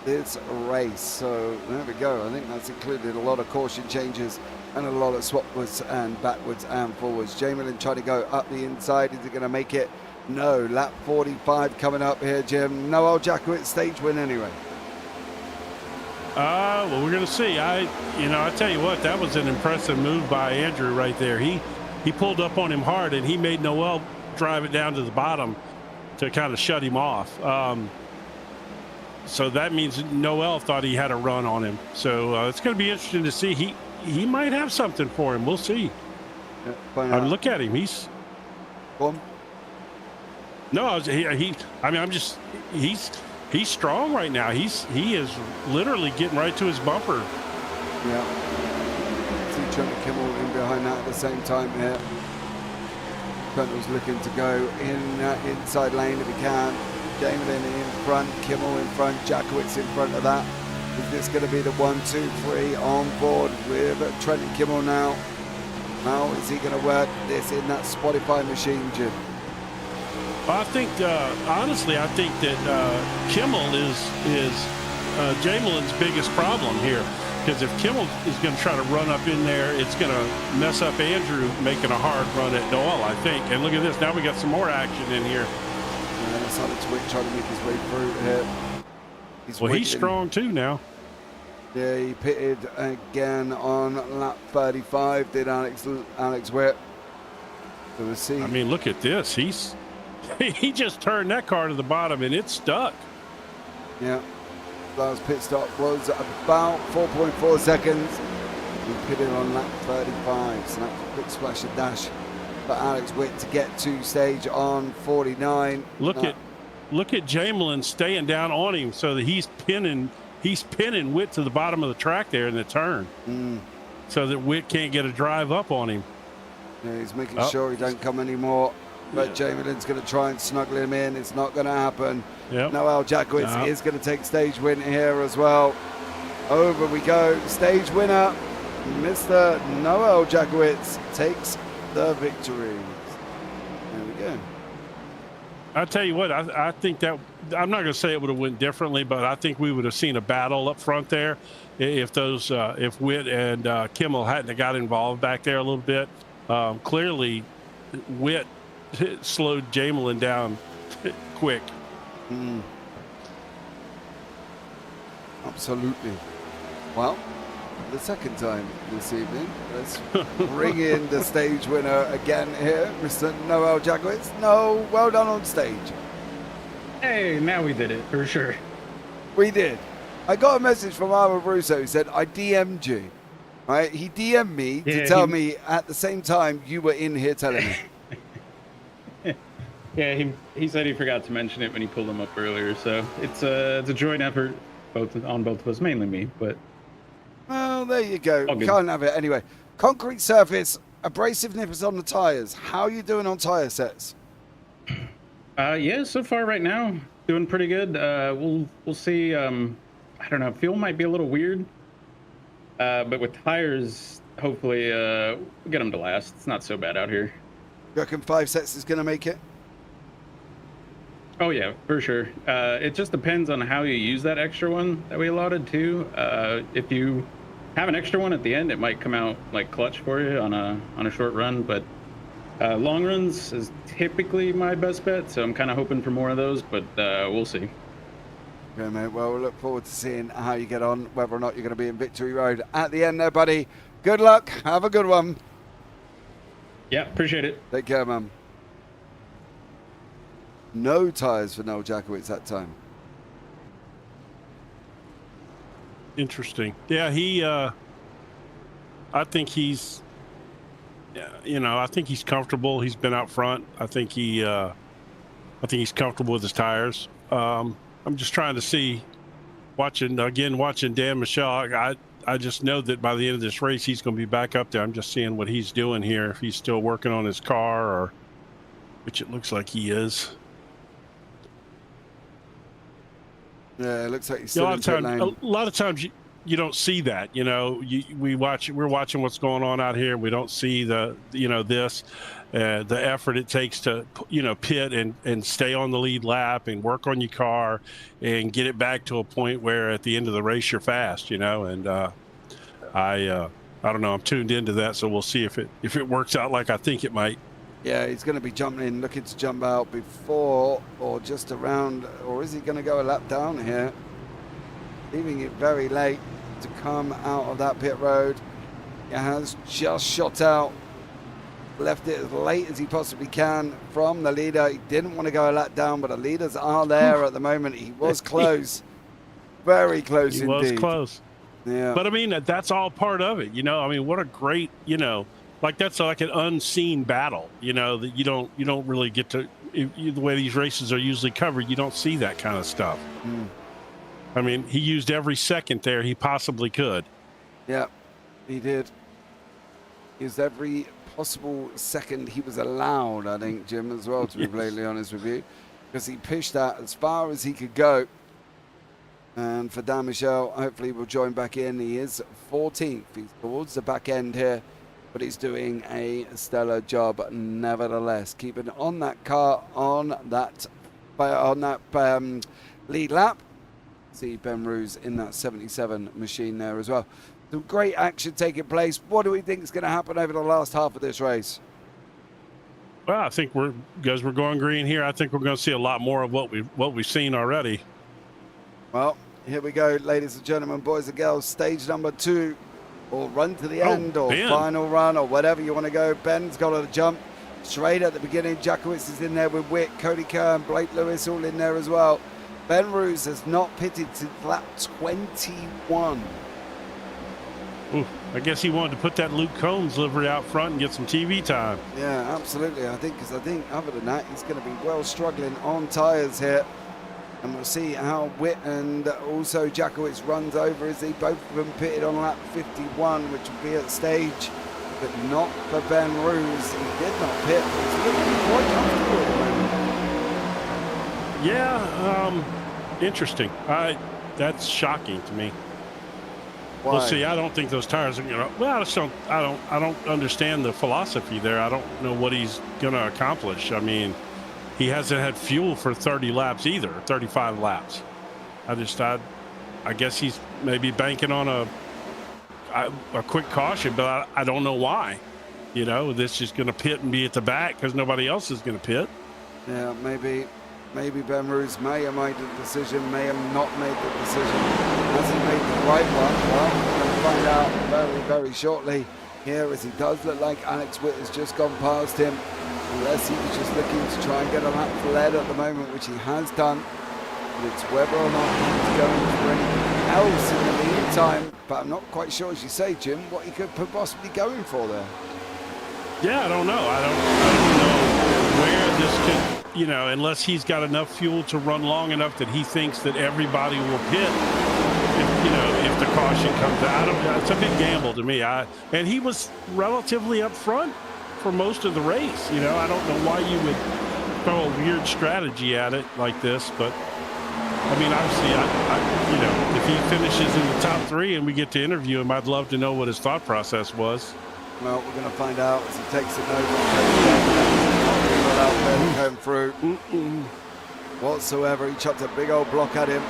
this race. So there we go. I think that's included a lot of caution changes and a lot of swapwards and backwards and forwards. Jamelin trying to go up the inside. Is he going to make it? No. Lap 45 coming up here, Jim. Noel Jakowicz stage win anyway. Well, we're going to see. I tell you what, that was an impressive move by Andrew right there. He pulled up on him hard, and he made Noel drive it down to the bottom to kind of shut him off. So that means Noel thought he had a run on him. So it's going to be interesting to see. He might have something for him. We'll see. Yeah, look at him. He's. Go on. No, he's strong right now. He is literally getting right to his bumper. Yeah. See Trenton Kimmel in behind that at the same time here. Trent was looking to go in inside lane if he can. Jamelin in front, Kimmel in front, Jakowicz in front of that. Is this going to be the 1, 2, 3 on board with Trenton Kimmel now? How is he going to work this in that Spotify machine, Jim? I think, honestly, I think that Kimmel is Jamelin's biggest problem here. Because if Kimmel is going to try to run up in there, it's going to mess up Andrew making a hard run at Noel, I think. And look at this. Now we got some more action in here. Yeah, that's Alex Witt trying to make his way through here. He's strong too now. Yeah, he pitted again on lap 35, did Alex Witt. So we'll see. I mean, look at this. He just turned that car to the bottom and it's stuck. Yeah. Last pit stop was about 4.4 seconds. He pitted on lap 35. So that's a quick splash and dash for Alex Witt to get to stage on 49. Look at Jamelin staying down on him so that he's pinning Witt to the bottom of the track there in the turn. So that Witt can't get a drive up on him. Yeah, he's making sure he don't come anymore. But yeah. Jamelin's going to try and snuggle him in. It's not going to happen. Yep. Noel Jakowicz is going to take stage win here as well. Over we go. Stage winner, Mr. Noel Jakowicz takes the victory. There we go. I tell you what, I think that I'm not going to say it would have went differently, but I think we would have seen a battle up front there if Witt and Kimmel hadn't have got involved back there a little bit. Clearly, Witt slowed Jamelin down quick. Absolutely. Well, the second time this evening. Let's bring in the stage winner again here, Mr. Noel Jakowitz. No, well done on stage. Hey, now we did it for sure. We did. I got a message from Ira Russo who said, I DM'd you. Right? He DM'd me to tell me at the same time you were in here telling me. Yeah, he said he forgot to mention it when he pulled him up earlier. So it's a joint effort on both of us, mainly me, but. Well, there you go. Can't have it anyway. Concrete surface, abrasive nippers on the tires. How are you doing on tire sets? Yeah, so far right now, doing pretty good. We'll see. I don't know. Fuel might be a little weird, but with tires, hopefully we'll get them to last. It's not so bad out here. You reckon 5 sets is going to make it? Oh yeah, for sure. It just depends on how you use that extra one that we allotted too. If you have an extra one at the end, it might come out like clutch for you on a short run, but long runs is typically my best bet, so I'm kind of hoping for more of those, but we'll see. Okay, mate. Well, we'll look forward to seeing how you get on, whether or not you're going to be in Victory Road at the end there, buddy. Good luck. Have a good one. Yeah, appreciate it. Take care, man. No tyres for Noel Jakowitz that time. Interesting. Yeah, I think he's, I think he's comfortable. He's been out front. I think he's comfortable with his tires. I'm just trying to see, watching Dan Michelle. I just know that by the end of this race, he's going to be back up there. I'm just seeing what he's doing here. If he's still working on his car, or which it looks like he is. Yeah, it looks like he's still in pit lane. A lot of times you don't see that. We're watching what's going on out here. We don't see the effort it takes to pit and stay on the lead lap and work on your car and get it back to a point where at the end of the race you're fast. And I don't know. I'm tuned into that, so we'll see if it works out like I think it might. Yeah, he's going to be jumping in, looking to jump out before or just around, or is he going to go a lap down here? Leaving it very late to come out of that pit road. He has just shot out, left it as late as he possibly can from the leader. He didn't want to go a lap down, but the leaders are there at the moment. He was close, very close indeed. He was close. Yeah. But I mean, that's all part of it. What a great, like that's like an unseen battle, that you don't really get to, the way these races are usually covered, you don't see that kind of stuff. I mean, he used every second there he possibly could. Yeah, he did. He used every possible second he was allowed, I think, Jim, as well, to be blatantly honest with you, because he pushed that as far as he could go. And for Dan Michel, hopefully we'll join back in. He is 14th. He's towards the back end here, but he's doing a stellar job nevertheless. Keeping on that car, on that lead lap. See Ben Roos in that 77 machine there as well. Some great action taking place. What do we think is going to happen over the last half of this race? Well, I think because we're going green here, I think we're going to see a lot more of what we've seen already. Well, here we go, ladies and gentlemen, boys and girls. Stage number 2, or run to the end, or Ben. Final run, or whatever you want to go. Ben's got a jump straight at the beginning. Jakowitz is in there with Witt, Cody Kerr, and Blake Lewis all in there as well. Ben Roos has not pitted since lap 21. Ooh, I guess he wanted to put that Luke Combs livery out front and get some TV time. Yeah, absolutely. I think other than that, he's going to be well struggling on tyres here. And we'll see how Witt and also Jakowitz runs over as they both of them pitted on lap 51, which will be at stage, but not for Ben Roos. He did not pit. He's looking quite comfortable at the moment. Yeah, interesting. That's shocking to me. Why? Well, see, I don't think those tires are going to. Well, I don't understand the philosophy there. I don't know what he's going to accomplish. I mean, he hasn't had fuel for 30 laps either, 35 laps. I guess he's maybe banking on a quick caution, but I don't know why. This is going to pit and be at the back because nobody else is going to pit. Yeah, maybe Maybe Ben Roos may have made the decision, may have not made the decision. Has he made the right one? Well, we're going to find out very, very shortly here, as he does look like Alex Witt has just gone past him. Unless he was just looking to try and get a lap led at the moment, which he has done. But it's whether or not he's going for anything else in the meantime. But I'm not quite sure, as you say, Jim, what he could possibly going for there. Yeah, I don't know. I don't know where this could, you know, unless he's got enough fuel to run long enough that he thinks that everybody will pit. If the caution comes out, it's a big gamble to me. And he was relatively up front for most of the race. You know, I don't know why you would throw a weird strategy at it like this, but I mean, obviously, if he finishes in the top 3 and we get to interview him, I'd love to know what his thought process was. Well, we're going to find out as he takes it over. Came through whatsoever. He chucked a big old block at him.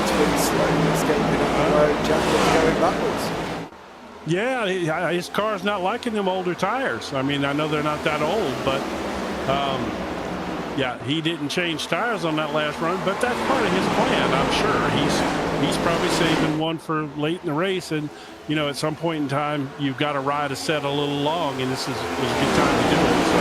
Twin slowly escaping up the road. Jack's going backwards. Yeah, his car's not liking them older tires. I mean, I know they're not that old, but yeah, he didn't change tires on that last run, but that's part of his plan, I'm sure. He's probably saving one for late in the race, and you know, at some point in time, you've got to ride a set a little long, and this was a good time to do it. So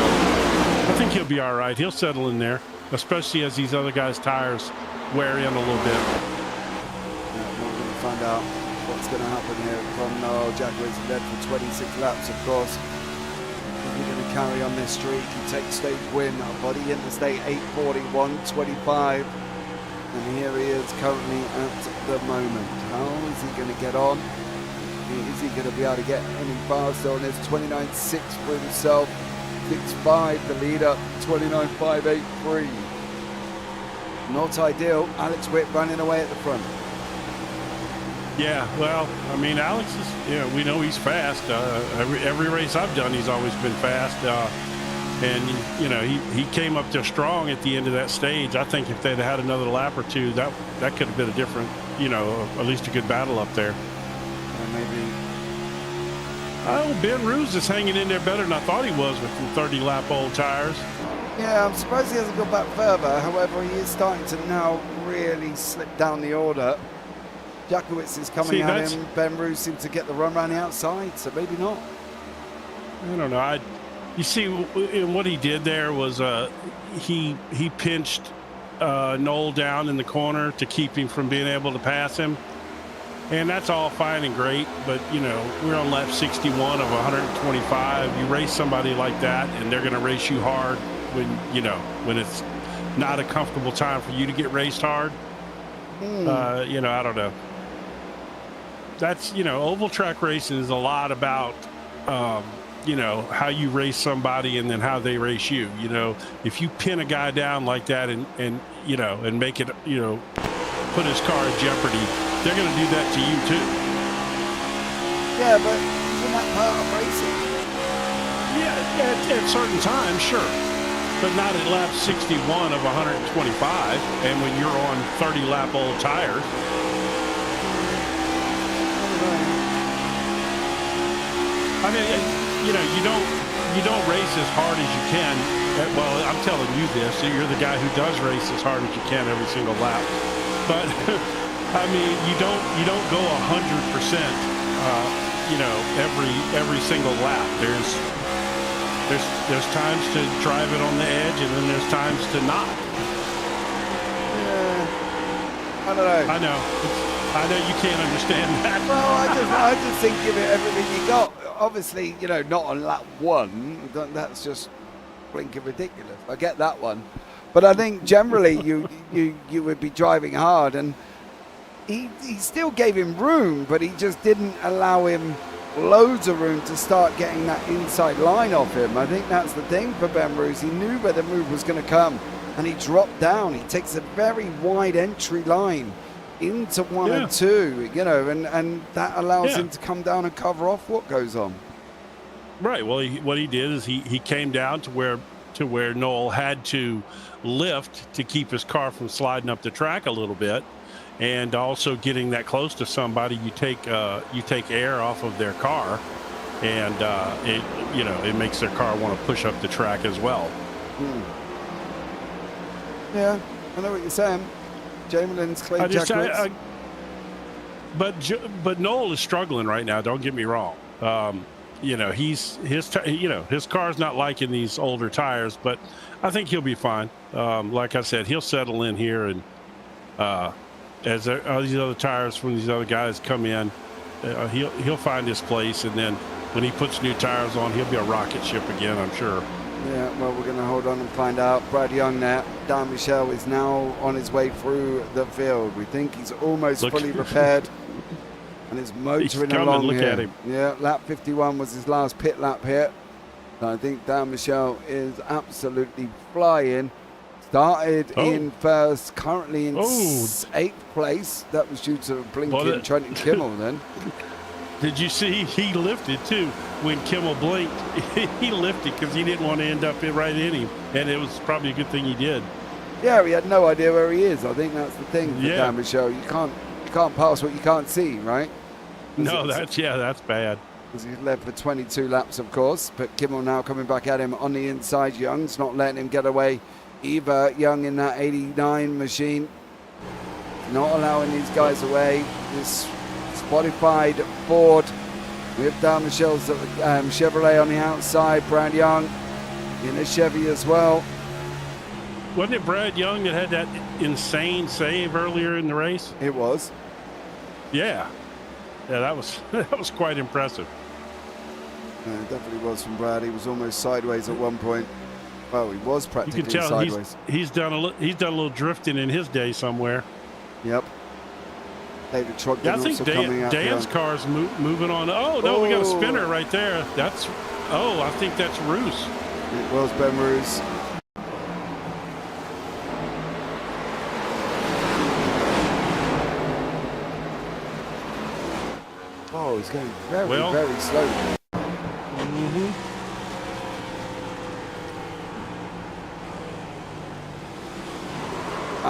I think he'll be all right. He'll settle in there, especially as these other guys' tires wear in a little bit. Yeah, we're going to find out what's going to happen here from Jack Wilson led for 26 laps, of course. We're going to carry on this streak. He takes stage win, body interstate 8:41.25. And here he is currently at the moment. How is he going to get on? Is he going to be able to get any faster on his 29.6 for himself? 6.5 the leader, 29.583. Not ideal. Alex Witt running away at the front. Yeah, well, I mean, Alex is, we know he's fast. Every race I've done, he's always been fast. And, you know, he came up there strong at the end of that stage. I think if they'd had another lap or two, that could have been a different, at least a good battle up there. Maybe. Oh, Ben Roos is hanging in there better than I thought he was with the 30-lap old tires. Yeah, I'm surprised he hasn't gone back further. However, he is starting to now really slip down the order. Jakowitz is coming at him. Ben Roos seems to get the run around the outside, so maybe not. I don't know. You see, what he did there was he pinched Noel down in the corner to keep him from being able to pass him. And that's all fine and great, but, we're on lap 61 of 125. You race somebody like that, and they're going to race you hard when it's not a comfortable time for you to get raced hard. I don't know. That's, oval track racing is a lot about, how you race somebody and then how they race you. If you pin a guy down like that and make it, put his car in jeopardy, they're going to do that to you too. Yeah, but isn't that part of racing? Yeah, at certain times, sure. But not at lap 61 of 125 and when you're on 30-lap old tires. I mean, you don't race as hard as you can. Well, I'm telling you this. You're the guy who does race as hard as you can every single lap. But I mean, you don't go 100%. Every single lap. There's times to drive it on the edge, and then there's times to not. Yeah, I don't know. I know you can't understand that. Well, I just think give it everything you got. Obviously, not on lap 1. That's just blinking ridiculous. I get that one, but I think generally you would be driving hard, and he still gave him room, but he just didn't allow him loads of room to start getting that inside line off him. I think that's the thing for Ben Roos. He knew where the move was going to come, and he dropped down. He takes a very wide entry line into 1 and 2, and that allows him to come down and cover off what goes on. Right. Well, what he did is he came down to where Noel had to lift to keep his car from sliding up the track a little bit. And also getting that close to somebody, you take air off of their car, and it makes their car want to push up the track as well. Yeah, I know what you're saying. Jamelin's clay jackets. But Noel is struggling right now. Don't get me wrong. His car's not liking these older tires, but I think he'll be fine. Like I said, he'll settle in here, and as all these other tires from these other guys come in, he'll find his place, and then when he puts new tires on, he'll be a rocket ship again, I'm sure. Yeah, well, we're going to hold on and find out. Brad Young there. Dan Michel is now on his way through the field. We think he's almost fully repaired. And he's motoring along look here. At him. Yeah, lap 51 was his last pit lap here. So I think Dan Michel is absolutely flying. Started in first, currently in 8th place. That was due to blinking Trenton Kimmel then. Did you see he lifted too when Kimmel blinked? He lifted because he didn't want to end up right in him, and it was probably a good thing he did. Yeah, he had no idea where he is. I think that's the thing for Dan Michel. You can't pass what you can't see, right? No, that's bad. Because he's led for 22 laps, of course. But Kimmel now coming back at him on the inside. Young's not letting him get away either. Young in that 89 machine, not allowing these guys away. This Spotified Ford with Dan Michel's Chevrolet on the outside. Brad Young in a Chevy as well. Wasn't it Brad Young that had that insane save earlier in the race? It was. Yeah, that was quite impressive. It definitely was from Brad. He was almost sideways at one point. Well, he was practically you can tell sideways. He's done a little drifting in his day somewhere. Yep. David Trogdon I think Dan's car's moving on. Oh no, we got a spinner right there. I think that's Roos. It was Ben Roos. Oh, he's going very slowly.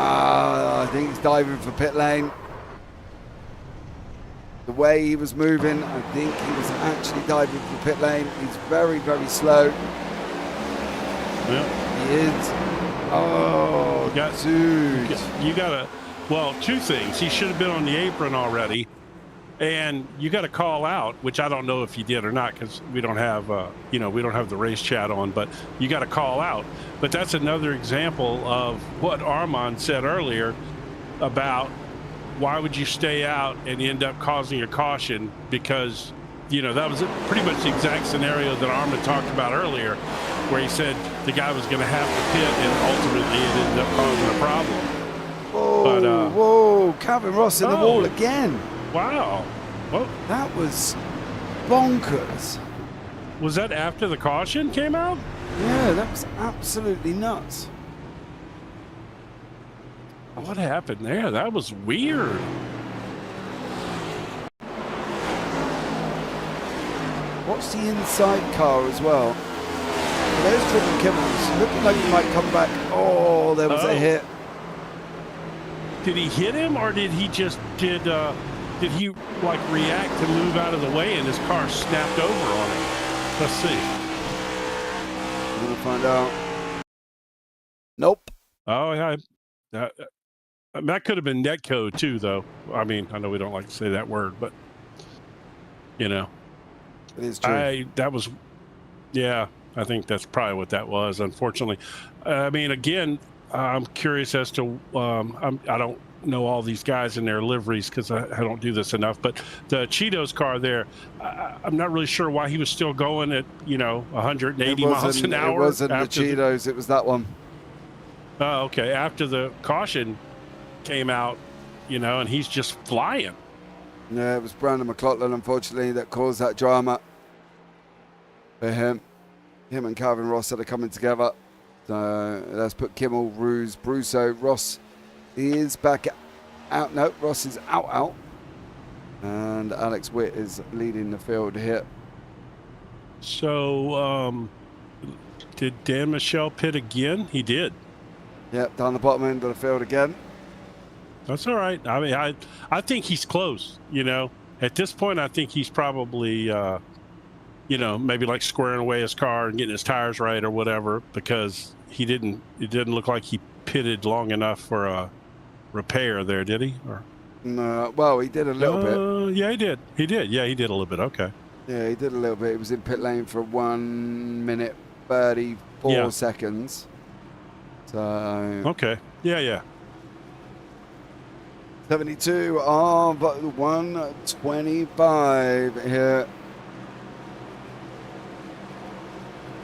I think he's diving for pit lane. The way he was moving, I think he was actually diving for pit lane. He's very, very slow. Yeah. He is. Oh, dude. You got two things. He should have been on the apron already. And you got to call out, which I don't know if he did or not, because we don't have, the race chat on. But you got to call out. But that's another example of what Armand said earlier about why would you stay out and end up causing a caution? Because that was pretty much the exact scenario that Armand talked about earlier, where he said the guy was going to have to pit, and ultimately it ended up causing a problem. Whoa! Calvin Ross in the wall again. Wow. Well, that was bonkers. Was that after the caution came out? Yeah, that was absolutely nuts. What happened there? That was weird. Watch the inside car as well. There's Triple Kimmels. Looking like he might come back. Oh, there was a hit. Did he hit him, or did he just did he react to move out of the way and his car snapped over on him? Let's see. We're gonna find out. Nope. Oh yeah. That could have been netcode too, though. I mean, I know we don't like to say that word, but it is true. I think that's probably what that was. Unfortunately, I mean, again, I'm curious as to I don't know all these guys in their liveries because I don't do this enough. But the Cheetos car there, I'm not really sure why he was still going at 180 miles an hour. It wasn't the Cheetos. It was that one. Oh, okay. After the caution came out, and he's just flying. Yeah, it was Brandon McLaughlin, unfortunately, that caused that drama for him. Him and Calvin Ross that are coming together. So let's put Kimmel, Roos, Brusso. Ross is back out. No, Ross is out. And Alex Witt is leading the field here. So, did Dan Michel pit again? He did. Yep, down the bottom end of the field again. That's all right. I mean, I think he's close. At this point, I think he's probably, maybe like squaring away his car and getting his tires right or whatever, because he didn't. It didn't look like he pitted long enough for a repair there, did he? Or no, well, he did a little bit. Yeah, he did. He did. Yeah, he did a little bit. Okay. Yeah, he did a little bit. He was in pit lane for 1 minute 34 seconds. So okay. Yeah. 72 of 125 here.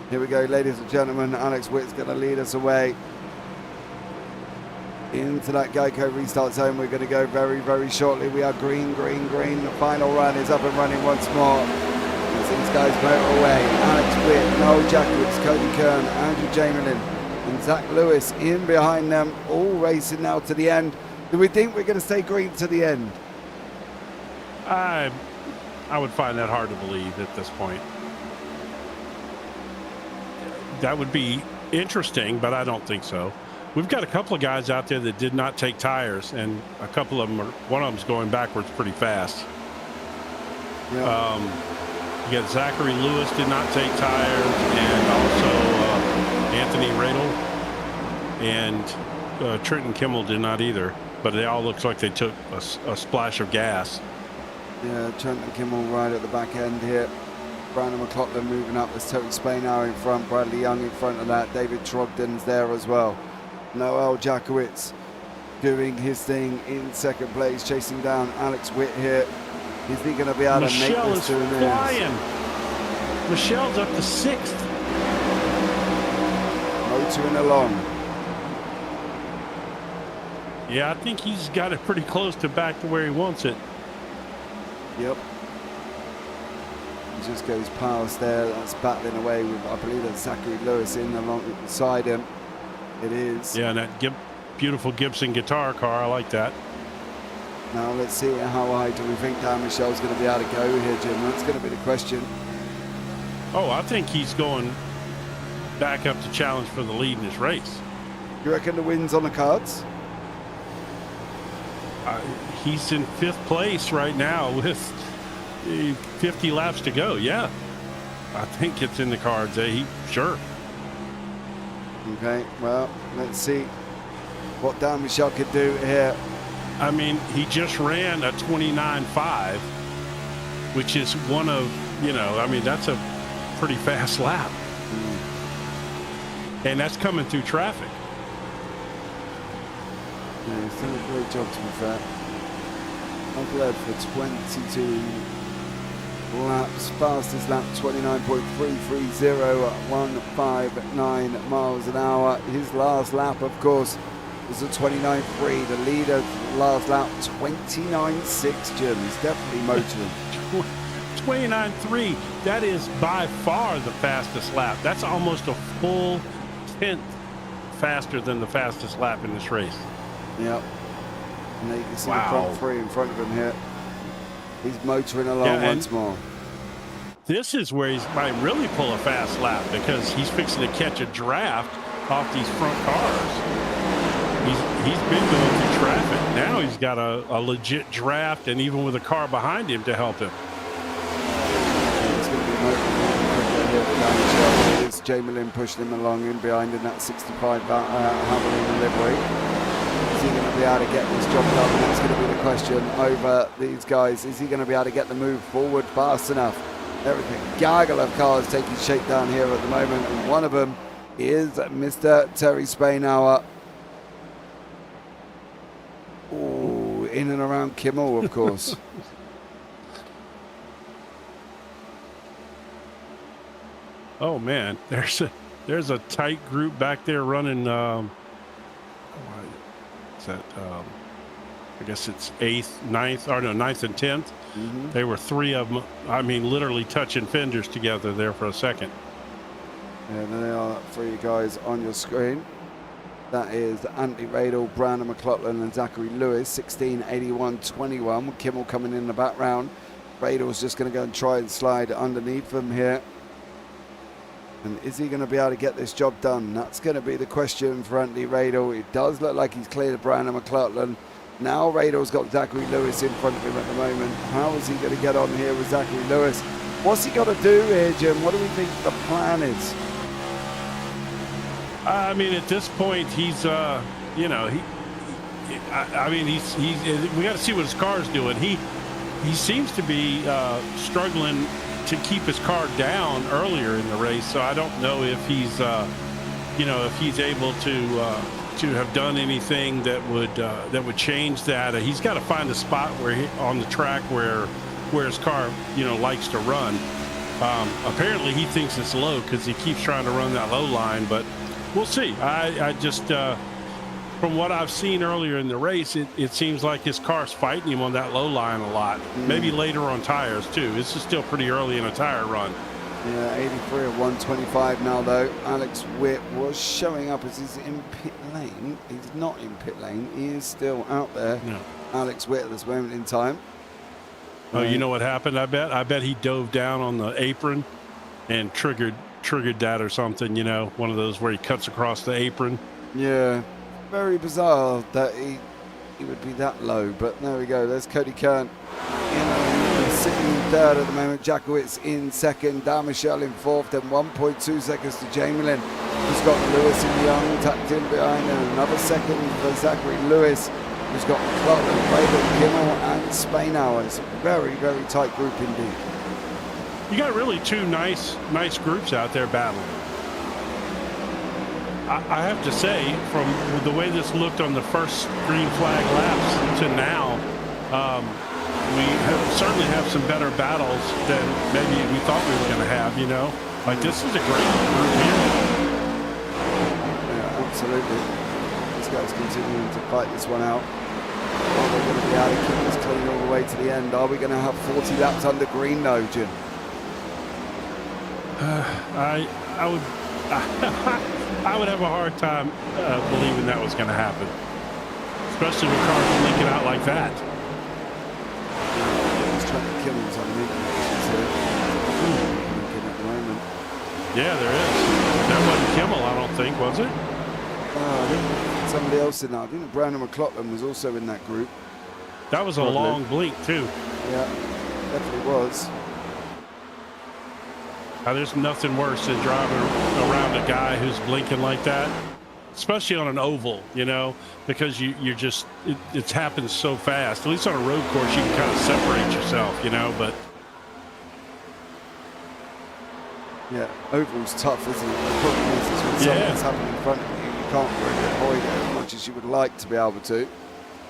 Here we go, ladies and gentlemen. Alex Witt's going to lead us away into that Geico restart zone. We're going to go very, very shortly. We are green. The final run is up and running once more. As these guys motor away. Alex Witt, Noel Jacowitz, Cody Kern, Andrew Jamelin, and Zach Lewis in behind them, all racing now to the end. Do we think we're going to stay green to the end? I would find that hard to believe at this point. That would be interesting, but I don't think so. We've got a couple of guys out there that did not take tires, and a couple of them one of them's going backwards pretty fast. Yeah. You got Zachary Lewis did not take tires, and also Anthony Radel and Trenton Kimmel did not either. But they all looks like they took a splash of gas. Yeah, Trenton Kimmel right at the back end here. Brandon McLaughlin moving up. There's Terry Spainhour in front. Bradley Young in front of that. David Trogdon's there as well. Noel Jacowitz doing his thing in second place, chasing down Alex Witt here. Is he going to be able to make this to an end? Michelle's up to 6th. Motoring along. Yeah, I think he's got it pretty close to back to where he wants it. Yep. He just goes past there. That's battling away with, I believe that's Zachary Lewis in alongside him. It is. Yeah, and that beautiful Gibson guitar car. I like that. Now let's see how high do we think Dan Michelle's going to be able to go here, Jim. That's going to be the question. Oh, I think he's going back up to challenge for the lead in this race. You reckon the win's on the cards? He's in 5th place right now with 50 laps to go. Yeah, I think it's in the cards. Sure. Okay, well, let's see what Dan Michelle could do here. I mean, he just ran a 29.5, which is one of, I mean, that's a pretty fast lap. And that's coming through traffic. Yeah, he's done a great job, to be fair. I've led for 22 laps. Fastest lap, 29.330 at 159 miles an hour. His last lap, of course, was a 29.3. The leader last lap, 29.6, Jim. He's definitely motoring. 29.3. That is by far the fastest lap. That's almost a full 10th faster than the fastest lap in this race. Yep. And there you can see the front three in front of him here. He's motoring along once more. This is where he might really pull a fast lap because he's fixing to catch a draft off these front cars. He's been going through traffic. Now he's got a legit draft, and even with a car behind him to help him. It's going to be motoring here for Dan Michelle. It's Jamelin pushing him along in behind in that 65 Hamilton livery. Is he going to be able to get this job done? That's going to be the question over these guys. Is he going to be able to get the move forward fast enough? Everything. Gaggle of cars taking shape down here at the moment, and one of them is Mr. Terry Spainhour. Oh, in and around Kimmel, of course. Oh man, there's a tight group back there running. I guess it's 8th, 9th, or no, 9th and 10th. Mm-hmm. They were 3 of them. I mean, literally touching fenders together there for a second. Yeah, there are 3 guys on your screen. That is Anthony Radel, Brandon McLaughlin, and Zachary Lewis, 16, 81, 21. Kimmel coming in the background. Radel's just going to go and try and slide underneath them here. And is he going to be able to get this job done? That's going to be the question for Anthony Radel. It does look like he's cleared Brandon McLaughlin. Now Radel's got Zachary Lewis in front of him at the moment. How is he going to get on here with Zachary Lewis? What's he got to do here, Jim? What do we think the plan is? I mean, at this point, he's, you know, I mean, he's we got to see what his car's doing. He seems to be struggling to keep his car down earlier in the race. So I don't know if he's, you know, if he's able to have done anything that would change that. He's got to find a spot where on the track where his car, you know, likes to run. Apparently, he thinks it's low because he keeps trying to run that low line, but we'll see. I just from what I've seen earlier in the race, it seems like his car's fighting him on that low line a lot. Maybe later on tires too. This is still pretty early in a tire run. Yeah, 83 of 125 now though. Alex Witt was showing up as he's in pit lane. He's not in pit lane. He is still out there. No. Alex Witt at this moment in time. Oh, you know what happened? I bet he dove down on the apron and triggered that or something. You know, one of those where he cuts across the apron. Yeah, very bizarre that he would be that low. But there we go. There's Cody Kern sitting in third at the moment. Jackowitz in second. Dan Michelle in fourth. Then 1.2 seconds to Jamie Lynn, who's got Lewis and Young tucked in behind, and another second for Zachary Lewis, who's got Clarkland, Braden, Kimmel, and Spainhour. It's a very, very tight group indeed. You got really two nice groups out there battling. I have to say, from the way this looked on the first green flag laps to now, we certainly have some better battles than maybe we thought we were going to have, you know? Like, this is a great group here. Yeah, absolutely. These guys continuing to fight this one out. Are they going to be able to keep this clean all the way to the end? Are we going to have 40 laps under green though, Jim? I would have a hard time believing that was going to happen, especially with cars blinking out like that. He's trying to kill him on the at the moment. Yeah, there is. That wasn't Kimmel, I don't think, was it? I think somebody else in that. I think Brandon McLaughlin was also in that group. That was a long blink too. Yeah, definitely was. There's nothing worse than driving around a guy who's blinking like that, especially on an oval, you know, because you're just, it's happened so fast. At least on a road course, you can kind of separate yourself, you know, but. Yeah, oval's tough, isn't it? The problem is when something's happening in front of you, you can't really avoid it as much as you would like to be able to.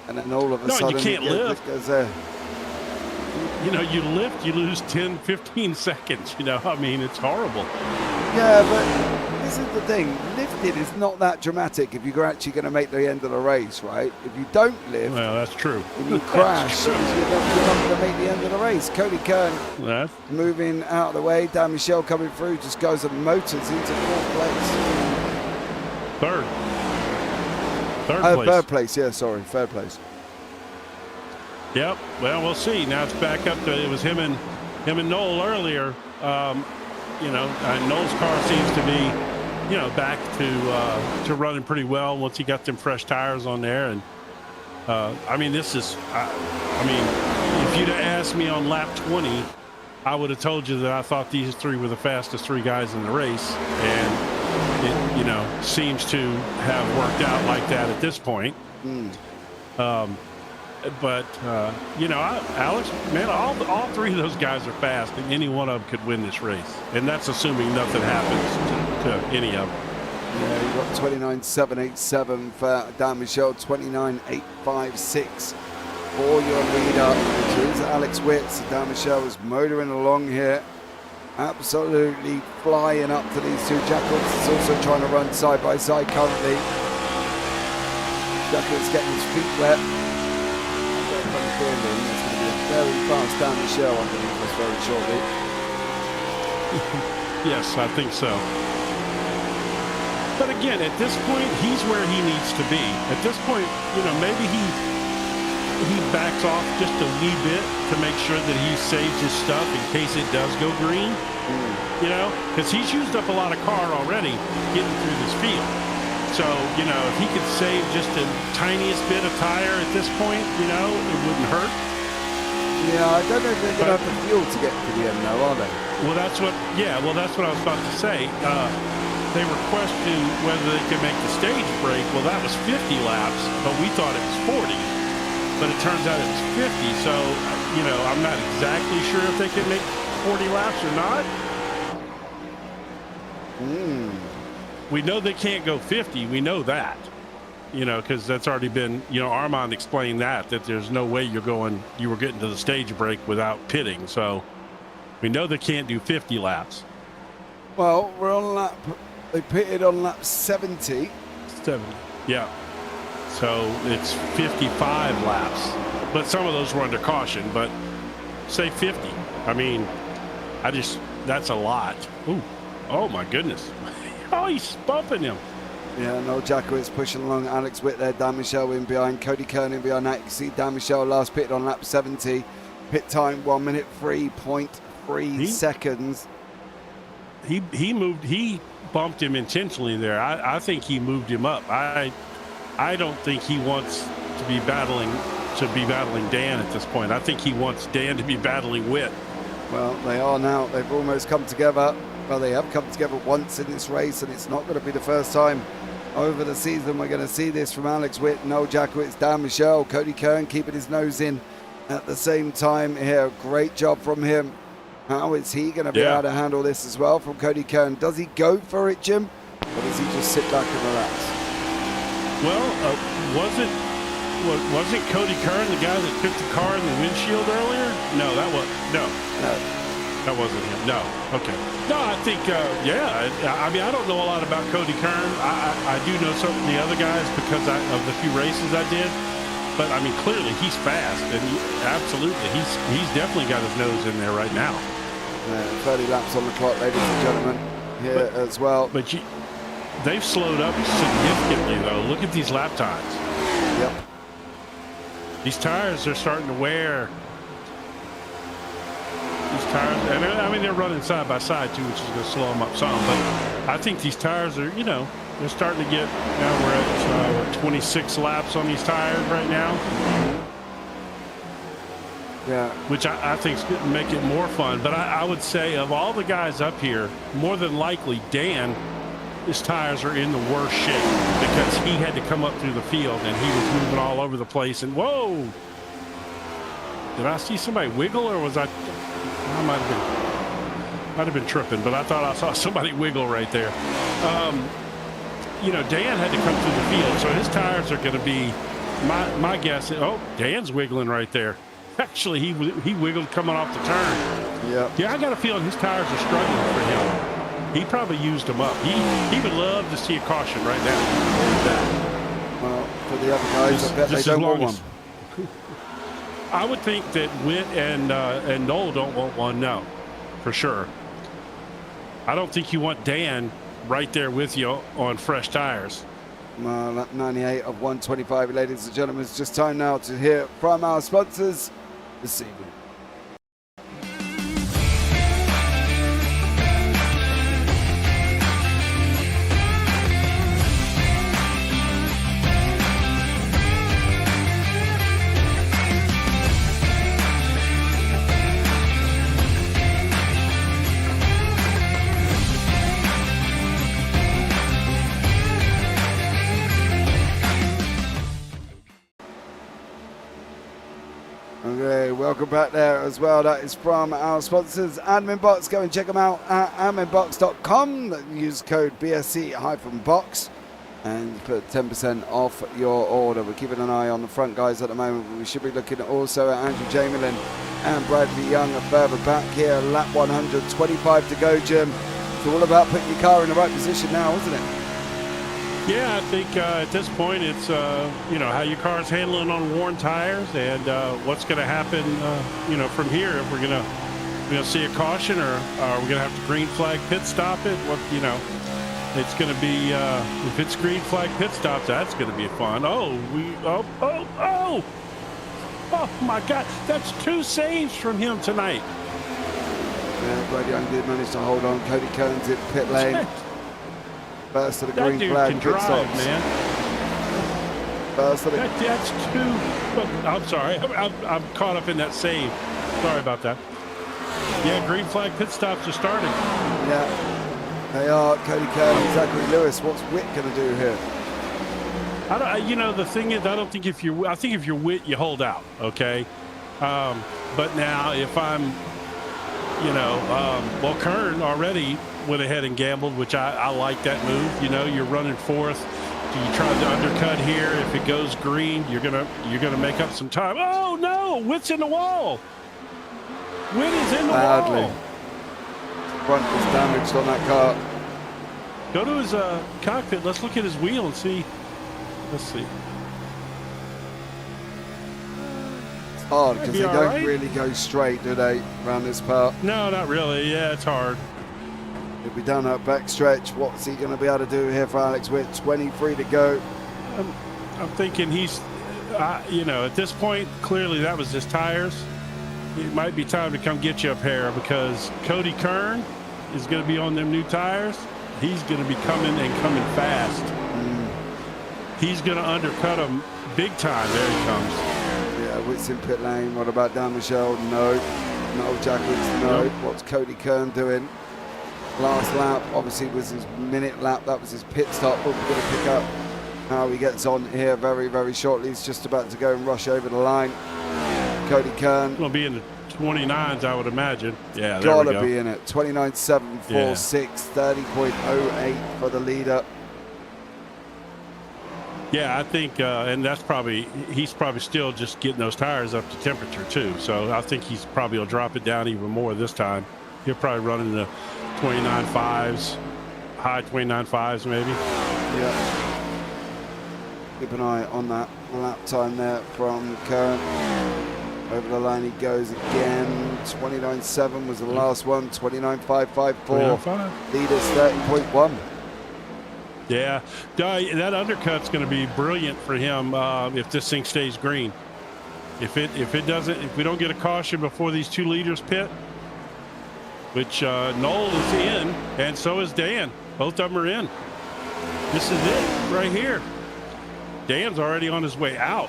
And then all of a sudden, you can't lift. It goes there. You know, you lift, you lose 10, 15 seconds, you know, I mean, it's horrible. Yeah, but this is the thing. Lifting is not that dramatic if you're actually going to make the end of the race, right? If you don't lift, well, that's true. If you crash, you're not going to make the end of the race. Cody Kern moving out of the way. Dan Michelle coming through, just goes and motors into fourth place. Third place. Yeah, sorry, third place. Yep. Well, we'll see. Now it's back up to, it was him and Noel earlier. You know, Noel's car seems to be, you know, back to running pretty well once he got them fresh tires on there. And I mean, this is, I mean, if you'd have asked me on lap 20, I would have told you that I thought these three were the fastest three guys in the race, and it, you know, seems to have worked out like that at this point. But, you know, Alex, man, all three of those guys are fast, and any one of them could win this race. And that's assuming nothing happens to any of them. Yeah, you've got 29.787 for Dan Michelle, 29.856 for your leader, which is Alex Witt. So Dan Michelle is motoring along here, absolutely flying up to these two. Jacobs is also trying to run side by side currently. Jacobs getting his feet wet. It's going to be a very fast Dan Michelle underneath us very shortly. Yes, I think so. But again, at this point, he's where he needs to be. At this point, you know, maybe he backs off just a wee bit to make sure that he saves his stuff in case it does go green. You know, because he's used up a lot of car already getting through this field. So, you know, if he could save just the tiniest bit of tire at this point, you know, it wouldn't hurt. Yeah, I don't know if they're going to have the fuel to get to the end, though, are they? Well, that's what I was about to say. they were questioning whether they could make the stage break. Well, that was 50 laps, but we thought it was 40. But it turns out it was 50. So, you know, I'm not exactly sure if they can make 40 laps or not. We know they can't go 50. We know that, you know, because that's already been, you know, Armand explained that there's no way you were getting to the stage break without pitting. So we know they can't do 50 laps. Well, we're on lap, they pitted on lap 70. 70, yeah. So it's 55 laps, but some of those were under caution, but say 50. I mean, that's a lot. Ooh, oh my goodness. Oh, he's bumping him. Yeah, Noel Jackowitz pushing along. Alex Witt there. Dan Michel in behind. Cody Kern in behind that. You can see Dan Michel last pitted on lap 70. Pit time 1 minute 3.3 seconds. He moved. He bumped him intentionally there. I think he moved him up. I don't think he wants to be battling Dan at this point. I think he wants Dan to be battling Witt. Well, they are now. They've almost come together. Well, they have come together once in this race, and it's not going to be the first time over the season we're going to see this from Alex Witt, Noel Jackowitz, Dan Michel, Cody Kern keeping his nose in at the same time here. Great job from him. How is he going to be able to handle this as well from Cody Kern? Does he go for it, Jim, or does he just sit back and relax? Well, wasn't Cody Kern the guy that picked the car in the windshield earlier? No, that wasn't him. No. Okay. No, I think, I mean, I don't know a lot about Cody Kern. I do know some of the other guys because of the few races I did. But, I mean, clearly he's fast. And absolutely, he's definitely got his nose in there right now. 30 laps on the clock, ladies and gentlemen, here as well. But they've slowed up significantly, though. Look at these lap times. Yep. These tires are starting to wear. These tires, and I mean, they're running side by side too, which is going to slow them up some. But I think these tires are, you know, they're starting to get. Now we're at 26 laps on these tires right now. Yeah. Which I think is going to make it more fun. But I would say of all the guys up here, more than likely Dan, his tires are in the worst shape because he had to come up through the field and he was moving all over the place. And whoa! Did I see somebody wiggle, or was I might have been tripping, but I thought I saw somebody wiggle right there. You know, Dan had to come through the field, so his tires are going to be. My guess is, Dan's wiggling right there. Actually, he wiggled coming off the turn. Yeah, I got a feeling his tires are struggling for him. He probably used them up. He would love to see a caution right now. Well, for the other guys, I bet they don't want one. I would think that Witt and Noel don't want one, no, for sure. I don't think you want Dan right there with you on fresh tires. Lap 98 of 125, ladies and gentlemen. It's just time now to hear from our sponsors this evening. Okay, welcome back there as well. That is from our sponsors, AdminBox. Go and check them out at adminbox.com. Use code BSC-box and put 10% off your order. We're keeping an eye on the front guys at the moment. We should be looking also at Andrew Jamelin and Bradley Young further back here. Lap 125 to go, Jim. It's all about putting your car in the right position now, isn't it? Yeah, I think at this point it's, you know, how your car's handling on worn tires and what's going to happen, you know, from here. If we're going to see a caution, or are we going to have to green flag pit stop it? What, you know, it's going to be, if it's green flag pit stops, that's going to be fun. Oh my God, that's 2 saves from him tonight. Yeah, Brad Young did manage to hold on. Cody Kern's in pit lane. First to the green flag pit stops. Man. First to the... That's 2. I'm sorry. I'm caught up in that save. Sorry about that. Yeah, green flag pit stops are starting. Yeah. They are. Cody Kern and Zachary Lewis. What's Witt going to do here? You know, the thing is, I think if you're Witt, you hold out, okay? But now if I'm, you know, well, Kern already went ahead and gambled, which I like that move. You know, you're running fourth. Do you try to undercut here? If it goes green, you're gonna make up some time. Oh no, Witt's in the wall. Witt is in the wall. Front is damaged on that car. Go to his cockpit. Let's look at his wheel and see. Let's see. It's hard because they don't right. really go straight, do they, around this part? No, not really. Yeah, it's hard. He'll be down that back stretch. What's he going to be able to do here for Alex Witt? 23 to go. I'm thinking he's, you know, at this point, clearly that was his tires. It might be time to come get you up here because Cody Kern is going to be on them new tires. He's going to be coming fast. He's going to undercut him big time. There he comes. Yeah, Witt's in pit lane. What about Dan Michelle? No. No, Jackwitz, no. Nope. What's Cody Kern doing? Last lap, obviously, was his minute lap. That was his pit stop. But we're going to pick up how he gets on here very, very shortly. He's just about to go and rush over the line. Cody Kern. Going to be in the 29s, I would imagine. Yeah, there we go. Gotta be in it. 29.746, 30.08 for the leader. Yeah, I think, and that's probably, he's probably still just getting those tires up to temperature too. So I think he's probably will drop it down even more this time. He'll probably run in the 29.5s, high 29.5s maybe. Yeah. Keep an eye on that lap time there from Kern. Over the line he goes again. 29.7 was the last one. 29.554. Leaders 30.1. Yeah, that undercut's going to be brilliant for him if this thing stays green. If we don't get a caution before these two leaders pit, which Noel is in, and so is Dan. Both of them are in. This is it right here. Dan's already on his way out.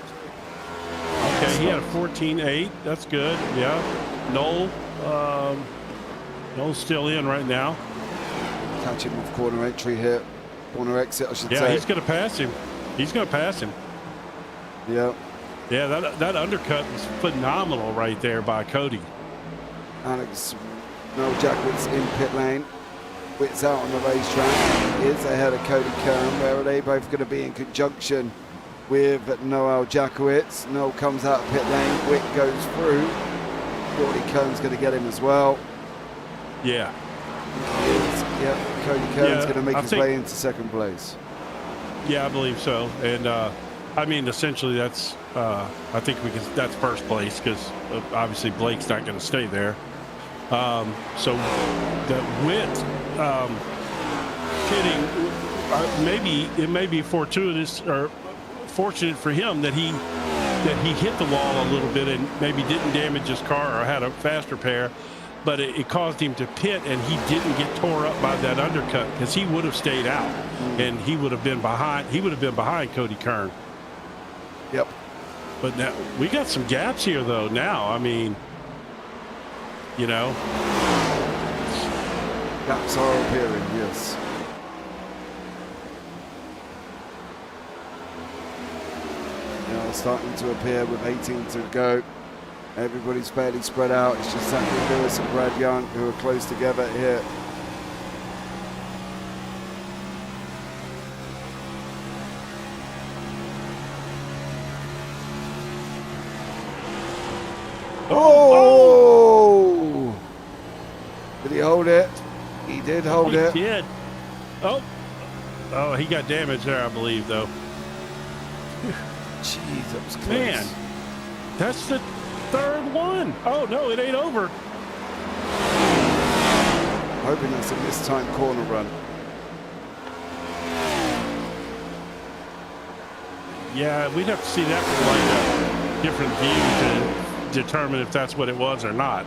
Okay, he had a 14.8. That's good. Yeah, Noel's still in right now. Catch him with corner entry here. Corner exit, I should say. Yeah, he's going to pass him. He's going to pass him. Yeah. Yeah, that undercut was phenomenal right there by Cody. Alex, Noel Jackwitz in pit lane. Witt's out on the racetrack. He is ahead of Cody Kern. Where are they both going to be in conjunction with Noel Jackwitz? Noel comes out of pit lane. Witt goes through. Cody Kern's going to get him as well. Yeah. Yeah, Cody Kern's going to make his way into second place. Yeah, I believe so. And I mean, essentially, that's I think that's first place because obviously Blake's not going to stay there. So the Witt pitting, it may be fortuitous or fortunate for him that he hit the wall a little bit and maybe didn't damage his car or had a faster pair. But it caused him to pit, and he didn't get tore up by that undercut because he would have stayed out, and he would have been behind. He would have been behind Cody Kern. Yep. But now we got some gaps here, though. Now, I mean, you know, gaps are appearing. Yes. Now starting to appear with 18 to go. Everybody's fairly spread out. It's just Zachary Lewis and Brad Young who are close together here. Oh! Did he hold it? He did hold it. He did. Oh, he got damaged there, I believe, though. Jeez, that was close. Man, that's the third one. Oh no, it ain't over. Hoping that's a mistimed corner run. Yeah, we'd have to see that from like a different view to determine if that's what it was or not.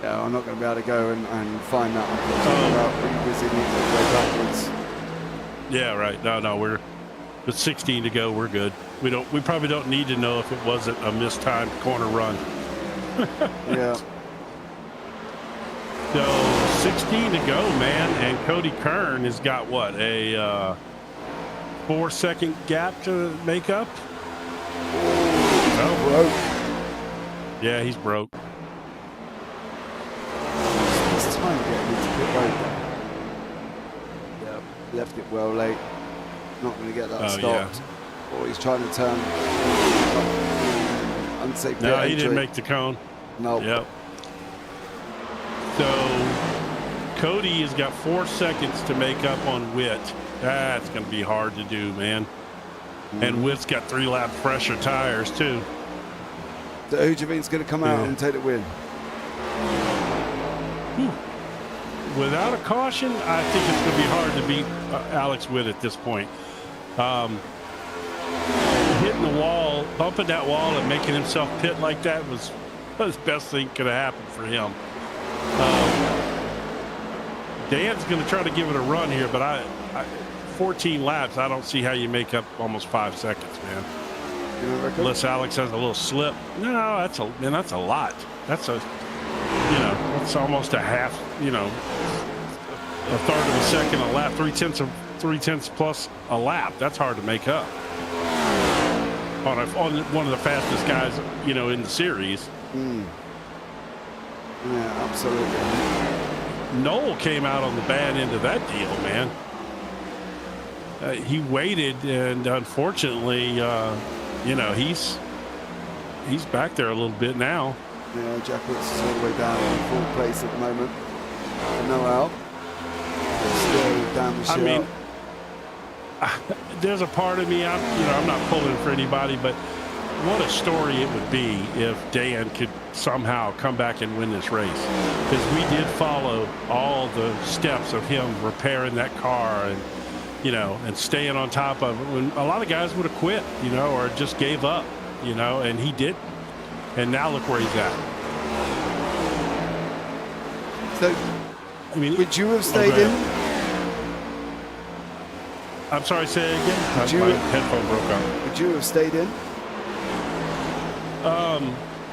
Yeah, I'm not going to be able to go and find that. I'm talking about revisiting it way backwards. Yeah, right. No, we're with 16 to go. We're good. We probably don't need to know if it wasn't a mistimed corner run. Yeah. So 16 to go, man, and Cody Kern has got what, a 4-second gap to make up? Oh, broke. Yeah, he's broke. It's time getting into pit road there. Yeah, left it well late. Not going to get that stopped. Yeah. Or he's trying to turn. Unsafe. No, he didn't make the cone. No. Yep. So Cody has got 4 seconds to make up on Witt. That's going to be hard to do, man. And Witt's got 3 lap fresher tires too. So who do you think is going to come out and take the win? Without a caution, I think it's going to be hard to beat Alex Witt at this point. Hitting the wall, bumping that wall and making himself pit like that was the best thing could have happened for him. Dan's going to try to give it a run here, but 14 laps, I don't see how you make up almost 5 seconds, man. Unless Alex has a little slip. No, that's a lot. That's that's almost a half, a third of a second a lap, 3/10 plus a lap. That's hard to make up on one of the fastest guys, in the series. Yeah, absolutely. Noel came out on the bad end of that deal, man. He waited, and unfortunately, he's back there a little bit now. Yeah, Jack Woods is all the way down in fourth place at the moment. No out. Still down the shot. I mean, there's a part of me, I'm not pulling for anybody, but what a story it would be if Dan could somehow come back and win this race. Because we did follow all the steps of him repairing that car and, and staying on top of it. When a lot of guys would have quit, or just gave up, and he did. And now look where he's at. So, would you have stayed in? I'm sorry, say it again. My headphone broke up. Would you have stayed in?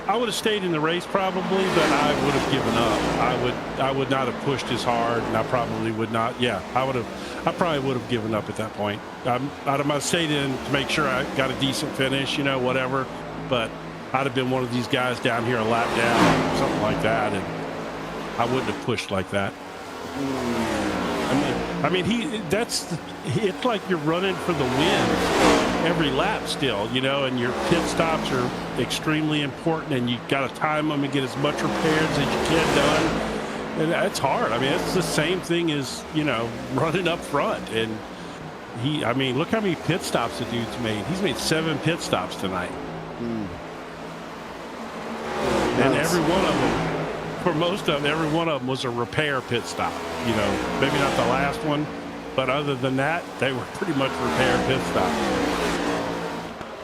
I would have stayed in the race probably, but I would have given up. I would not have pushed as hard, and I probably would not. Yeah, I probably would have given up at that point. I'd have stayed in to make sure I got a decent finish, whatever. But I'd have been one of these guys down here a lap down, something like that, and I wouldn't have pushed like that. It's like you're running for the win every lap still, and your pit stops are extremely important, and you got to time them and get as much repairs as you can done. And that's hard. It's the same thing as, running up front. And look how many pit stops the dude's made. He's made 7 pit stops tonight. And every one of them, for most of them, every one of them was a repair pit stop. Maybe not the last one, but other than that, they were pretty much repair pit stops.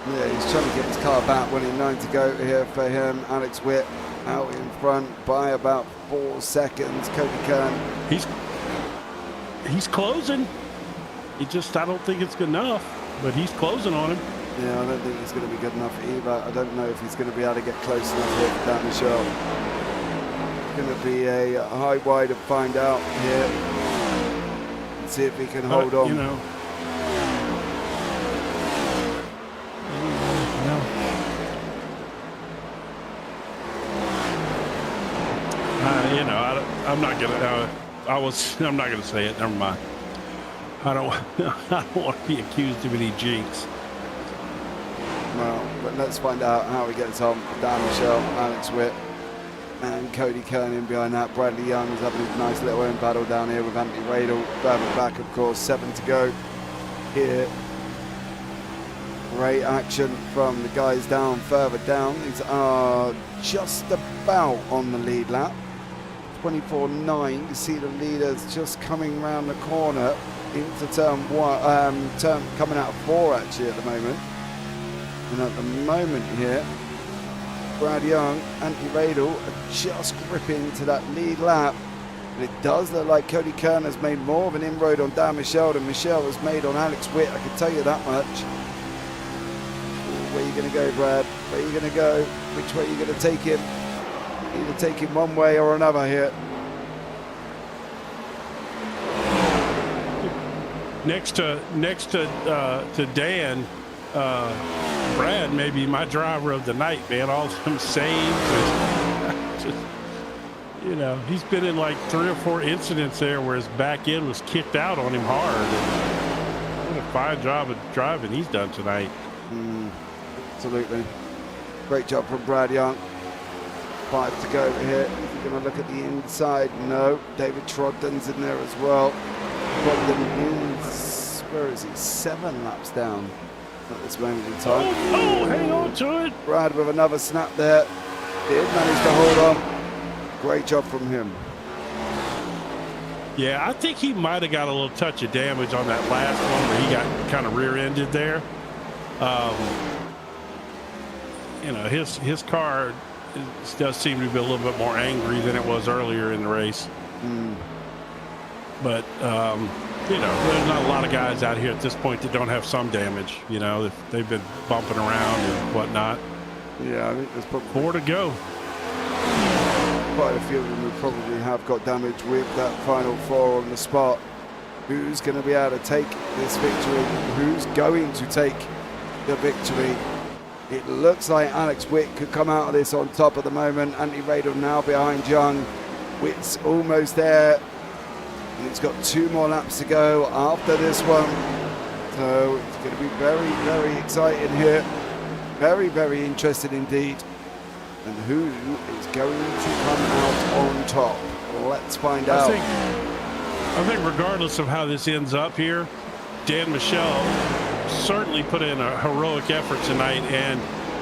Yeah, he's trying to get his car back. 1:09 to go here for him. Alex Witt out in front by about 4 seconds. Cody Kern. He's closing. I don't think it's good enough, but he's closing on him. Yeah, I don't think he's going to be good enough either. I don't know if he's going to be able to get close enough here for down the shot. It's going to be a high wide to find out here. Let's see if he can hold on. I'm not gonna say it. Never mind. I don't want to be accused of any jinx. Well, but let's find out how he gets on. Dan Michelle, Alex Witt, and Cody Kern in behind that. Bradley Young is having a nice little own battle down here with Anthony Radel. Further back, of course, 7 to go here. Great action from the guys down further down. These are just about on the lead lap. 24.9. You see the leaders just coming around the corner into turn 1, coming out of 4 actually at the moment. And at the moment here, Brad Young, Anthony Radel are just gripping to that lead lap. And it does look like Cody Kern has made more of an inroad on Dan Michelle than Michelle has made on Alex Witt. I can tell you that much. Where are you going to go, Brad? Where are you going to go? Which way are you going to take him? Either take him one way or another here. next to Dan, Brad may be my driver of the night, man. All them saves, just, you know, he's been in like 3 or 4 incidents there where his back end was kicked out on him hard. And what a fine job of driving he's done tonight. Absolutely. Great job from Brad Young. 5 to go here. If you're going to look at the inside, no. David Trogdon's in there as well. Trogdon is, where is he? 7 laps down at this moment in time. Oh, hang on to it. Brad with another snap there. Did manage to hold on. Great job from him. Yeah, I think he might have got a little touch of damage on that last one where he got kind of rear-ended there. You know, his car does seem to be a little bit more angry than it was earlier in the race. But, you know, there's not a lot of guys out here at this point that don't have some damage. You know, they've been bumping around and whatnot. Yeah, I think there's probably 4 to go. Quite a few of them who probably have got damage with that final 4 on the spot. Who's going to be able to take this victory? Who's going to take the victory? It looks like Alex Witt could come out of this on top at the moment. Andy Radel now behind Young. Witt's almost there. And he's got 2 more laps to go after this one. So it's going to be very, very exciting here. Very, very interesting indeed. And who is going to come out on top? Let's find out. I think regardless of how this ends up here, Dan Michel certainly put in a heroic effort tonight. And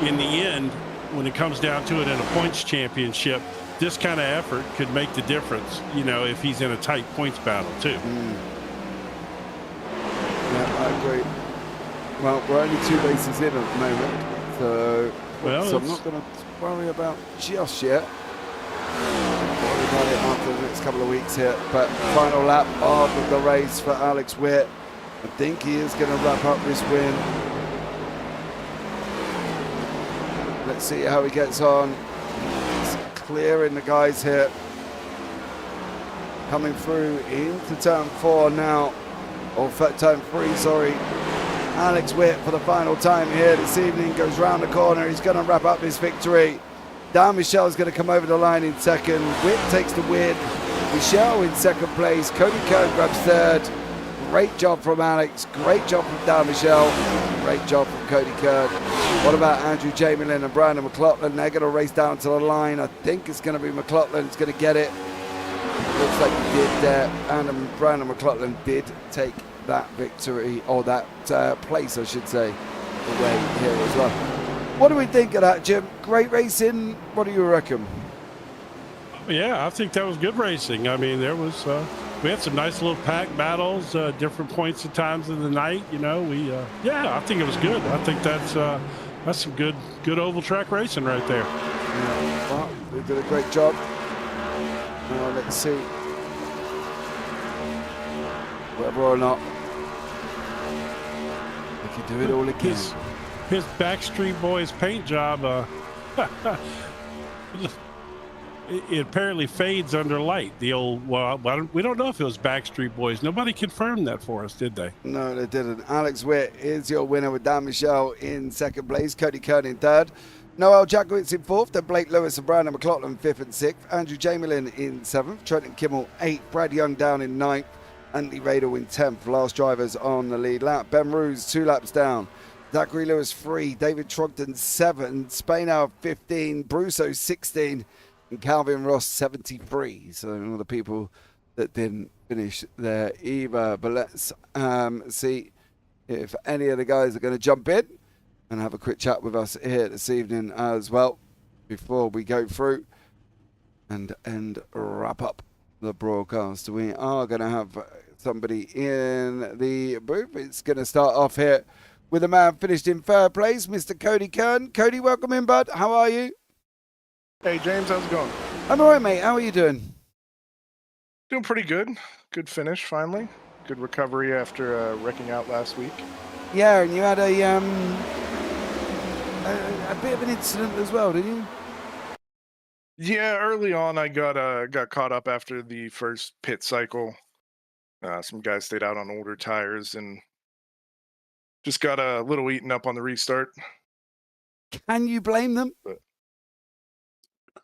in the end, when it comes down to it in a points championship, this kind of effort could make the difference, you know, if he's in a tight points battle too. Yeah, I agree. Well, we're only 2 races in at the moment, so I'm not going to worry about just yet. Worry about it after the next couple of weeks here. But final lap of the race for Alex Witt. I think he is going to wrap up this win. Let's see how he gets on. He's clearing the guys here. Coming through into turn 4 now. Or turn 3, sorry. Alex Witt for the final time here this evening goes round the corner. He's going to wrap up this victory. Dan Michel is going to come over the line in second. Witt takes the win. Michel in second place. Cody Kern grabs third. Great job from Alex. Great job from Dan Michel. Great job from Cody Kern. What about Andrew Jamelin and Brandon McLaughlin? They're going to race down to the line. I think it's going to be McLaughlin who's going to get it. Looks like he did there. And Brandon McLaughlin did take that victory, or that place, I should say, away here as well. What do we think of that, Jim? Great racing. What do you reckon? Yeah, I think that was good racing. I mean, there was we had some nice little pack battles, different points and times of the night. You know, yeah, I think it was good. I think that's some good oval track racing right there. Yeah, well, they did a great job. Now let's see whether or not they can do it all again. His Backstreet Boys paint job, it apparently fades under light. The old, well, we don't know if it was Backstreet Boys. Nobody confirmed that for us, did they? No, they didn't. Alex Witt is your winner with Dan Michel in second place, Cody Kern in third, Noel Jackowitz in fourth, then Blake Lewis and Brandon McLaughlin fifth and sixth, Andrew Jamelin in seventh, Trenton Kimmel eighth, Brad Young down in ninth, Andy Radel in 10th. Last drivers on the lead lap. Ben Ruse 2 laps down. Zachary Lewis 3, David Trogdon 7, Spainhour 15, Brusso 16, and Calvin Ross 73. So all the people that didn't finish there either. But let's see if any of the guys are going to jump in and have a quick chat with us here this evening as well before we go through and wrap up the broadcast. We are going to have somebody in the booth. It's going to start off here with a man finished in third place, Mr. Cody Kern. Cody, welcome in, bud. How are you? Hey, James, how's it going? I'm all right, mate. How are you doing? Doing pretty good. Good finish, finally. Good recovery after wrecking out last week. Yeah, and you had a bit of an incident as well, didn't you? Yeah, early on I got caught up after the first pit cycle. Some guys stayed out on older tires and just got a little eaten up on the restart. Can you blame them? But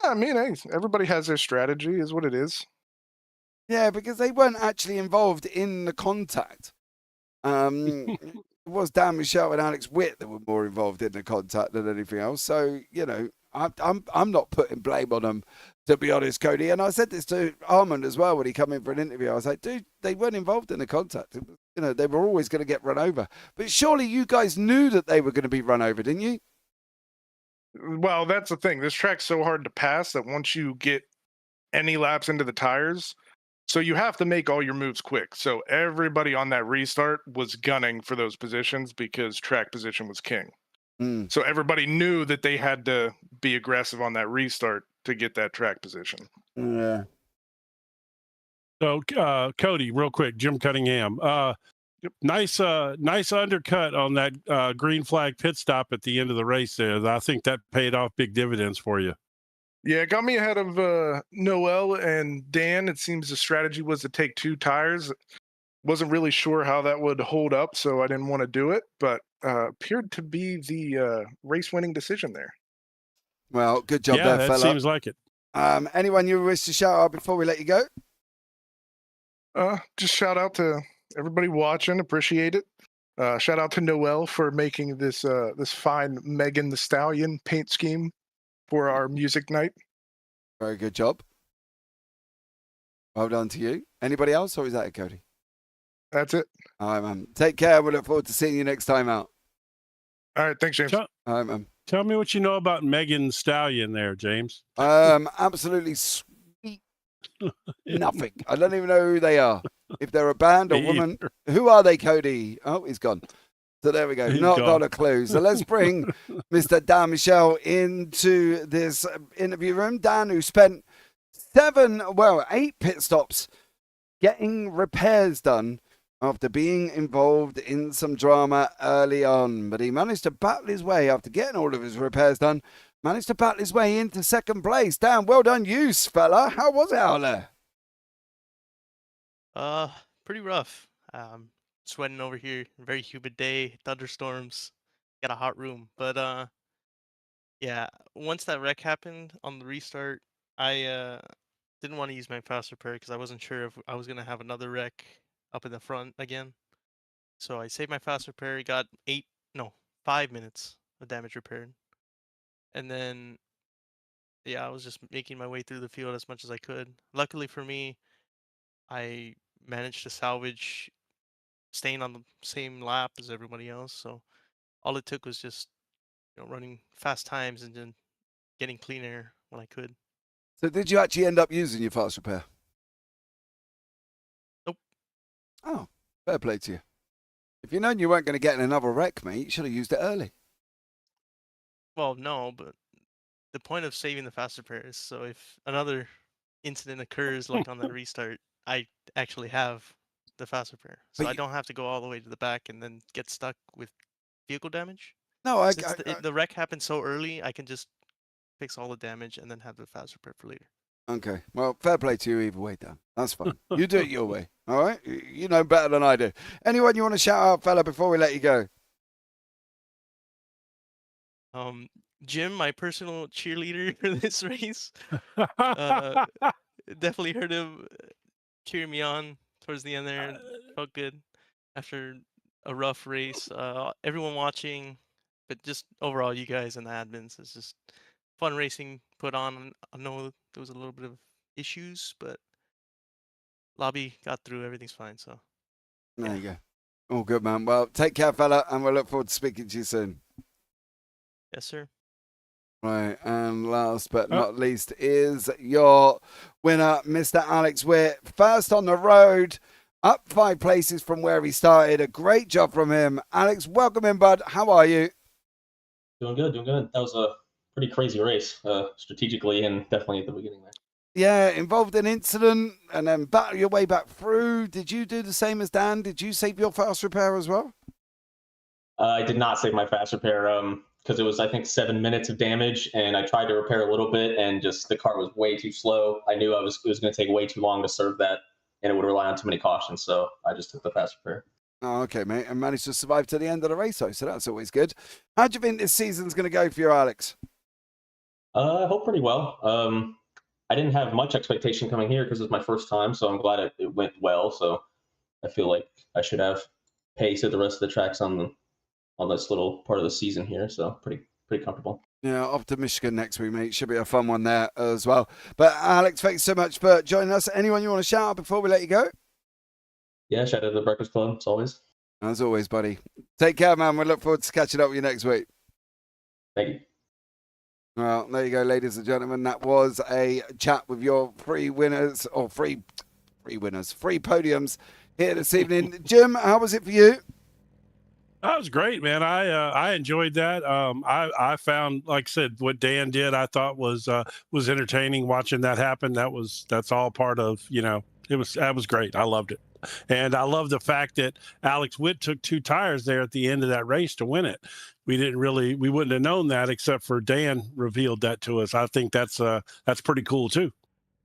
I mean, hey, everybody has their strategy, is what it is. Yeah, because they weren't actually involved in the contact. It was Dan Michelle and Alex Witt that were more involved in the contact than anything else. So, you know, I'm not putting blame on them, to be honest, Cody. And I said this to Armand as well when he came in for an interview. I was like, dude, they weren't involved in the contact. You know, they were always going to get run over. But surely you guys knew that they were going to be run over, didn't you? Well, that's the thing. This track's so hard to pass that once you get any laps into the tires, so you have to make all your moves quick. So everybody on that restart was gunning for those positions because track position was king. So everybody knew that they had to be aggressive on that restart to get that track position. Yeah. So, Cody, real quick, Jim Cunningham. Nice undercut on that green flag pit stop at the end of the race there. I think that paid off big dividends for you. Yeah, it got me ahead of Noel and Dan. It seems the strategy was to take 2 tires. Wasn't really sure how that would hold up, so I didn't want to do it, but appeared to be the race-winning decision there. Well, good job there, that fella. seems like it. Anyone you wish to shout out before we let you go? Just shout out to everybody watching. Appreciate it. Shout out to Noel for making this fine Megan the Stallion paint scheme for our music night. Very good job. Well done to you. Anybody else, or is that it, Cody? That's it. All right, man. Take care. We look forward to seeing you next time out. All right, thanks, James. All right, man. Tell me what you know about Megan Stallion there, James. Absolutely sweet. Nothing. I don't even know who they are. If they're a band or woman. Who are they, Cody? Oh, he's gone. So there we go. Not got a clue. So let's bring Mr. Dan Michel into this interview room. Dan, who spent 8 pit stops getting repairs done after being involved in some drama early on. But he managed to battle his way after getting all of his repairs done, managed to battle his way into second place. Dan, well done you, fella. How was it out there? Pretty rough. Sweating over here. Very humid day, thunderstorms. Got a hot room. But yeah, once that wreck happened on the restart, I didn't want to use my fast repair because I wasn't sure if I was gonna have another wreck up in the front again. So I saved my fast repair, got 5 minutes of damage repaired. And then yeah, I was just making my way through the field as much as I could. Luckily for me, I managed to salvage staying on the same lap as everybody else. So all it took was just running fast times and then getting clean air when I could. So did you actually end up using your fast repair? Nope. Oh, fair play to you. If you known you weren't going to get in another wreck, mate, you should have used it early. Well, no, but the point of saving the fast repair is so if another incident occurs like on that restart, I actually have the fast repair. So I don't have to go all the way to the back and then get stuck with vehicle damage. No, the wreck happened so early, I can just fix all the damage and then have the fast repair for later. Okay. Well, fair play to you either way, Dan. That's fine. You do it your way. All right? You know better than I do. Anyone you want to shout out, fella, before we let you go? Jim, my personal cheerleader for this race. Definitely heard him cheering me on towards the end there. Felt good after a rough race. Everyone watching, but just overall, you guys and the admins, it's just fun racing put on. I know there was a little bit of issues, but lobby got through. Everything's fine. So there you go. All good, man. Well, take care, fella, and we'll look forward to speaking to you soon. Yes, sir. Right, and last but not least is your winner, Mr. Alex Witt. First on the road, up 5 places from where he started. A great job from him. Alex, welcome in, bud. How are you? Doing good, doing good. That was a pretty crazy race, strategically and definitely at the beginning there. Yeah, involved in incident and then battle your way back through. Did you do the same as Dan? Did you save your fast repair as well? I did not save my fast repair because it was, I think, 7 minutes of damage, and I tried to repair a little bit, and just the car was way too slow. I knew it was going to take way too long to serve that, and it would rely on too many cautions. So I just took the faster pair. Oh, okay, mate, and managed to survive to the end of the race, though, so that's always good. How do you think this season's going to go for you, Alex? I hope pretty well. I didn't have much expectation coming here because it was my first time, so I'm glad it went well. So I feel like I should have pace at the rest of the tracks on this little part of the season here. So pretty comfortable. Yeah, off to Michigan next week, mate. Should be a fun one there as well. But Alex, thanks so much for joining us. Anyone you want to shout out before we let you go? Yeah, shout out to the Breakfast Club, As always, buddy. Take care, man. We look forward to catching up with you next week. Thank you. Well, there you go, ladies and gentlemen. That was a chat with your free winners, or free podiums here this evening. Jim, how was it for you? That was great, man. I enjoyed that. I found, like I said, what Dan did, I thought was entertaining. Watching that happen, that's all part of, that was great. I loved it, and I love the fact that Alex Witt took 2 tires there at the end of that race to win it. We wouldn't have known that except for Dan revealed that to us. I think that's pretty cool too.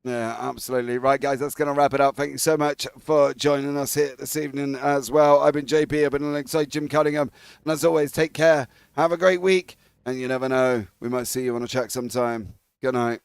Yeah, absolutely. Right, guys, that's going to wrap it up. Thank you so much for joining us here this evening as well. I've been JP. I've been alongside Jim Cunningham. And as always, take care. Have a great week. And you never know, we might see you on a track sometime. Good night.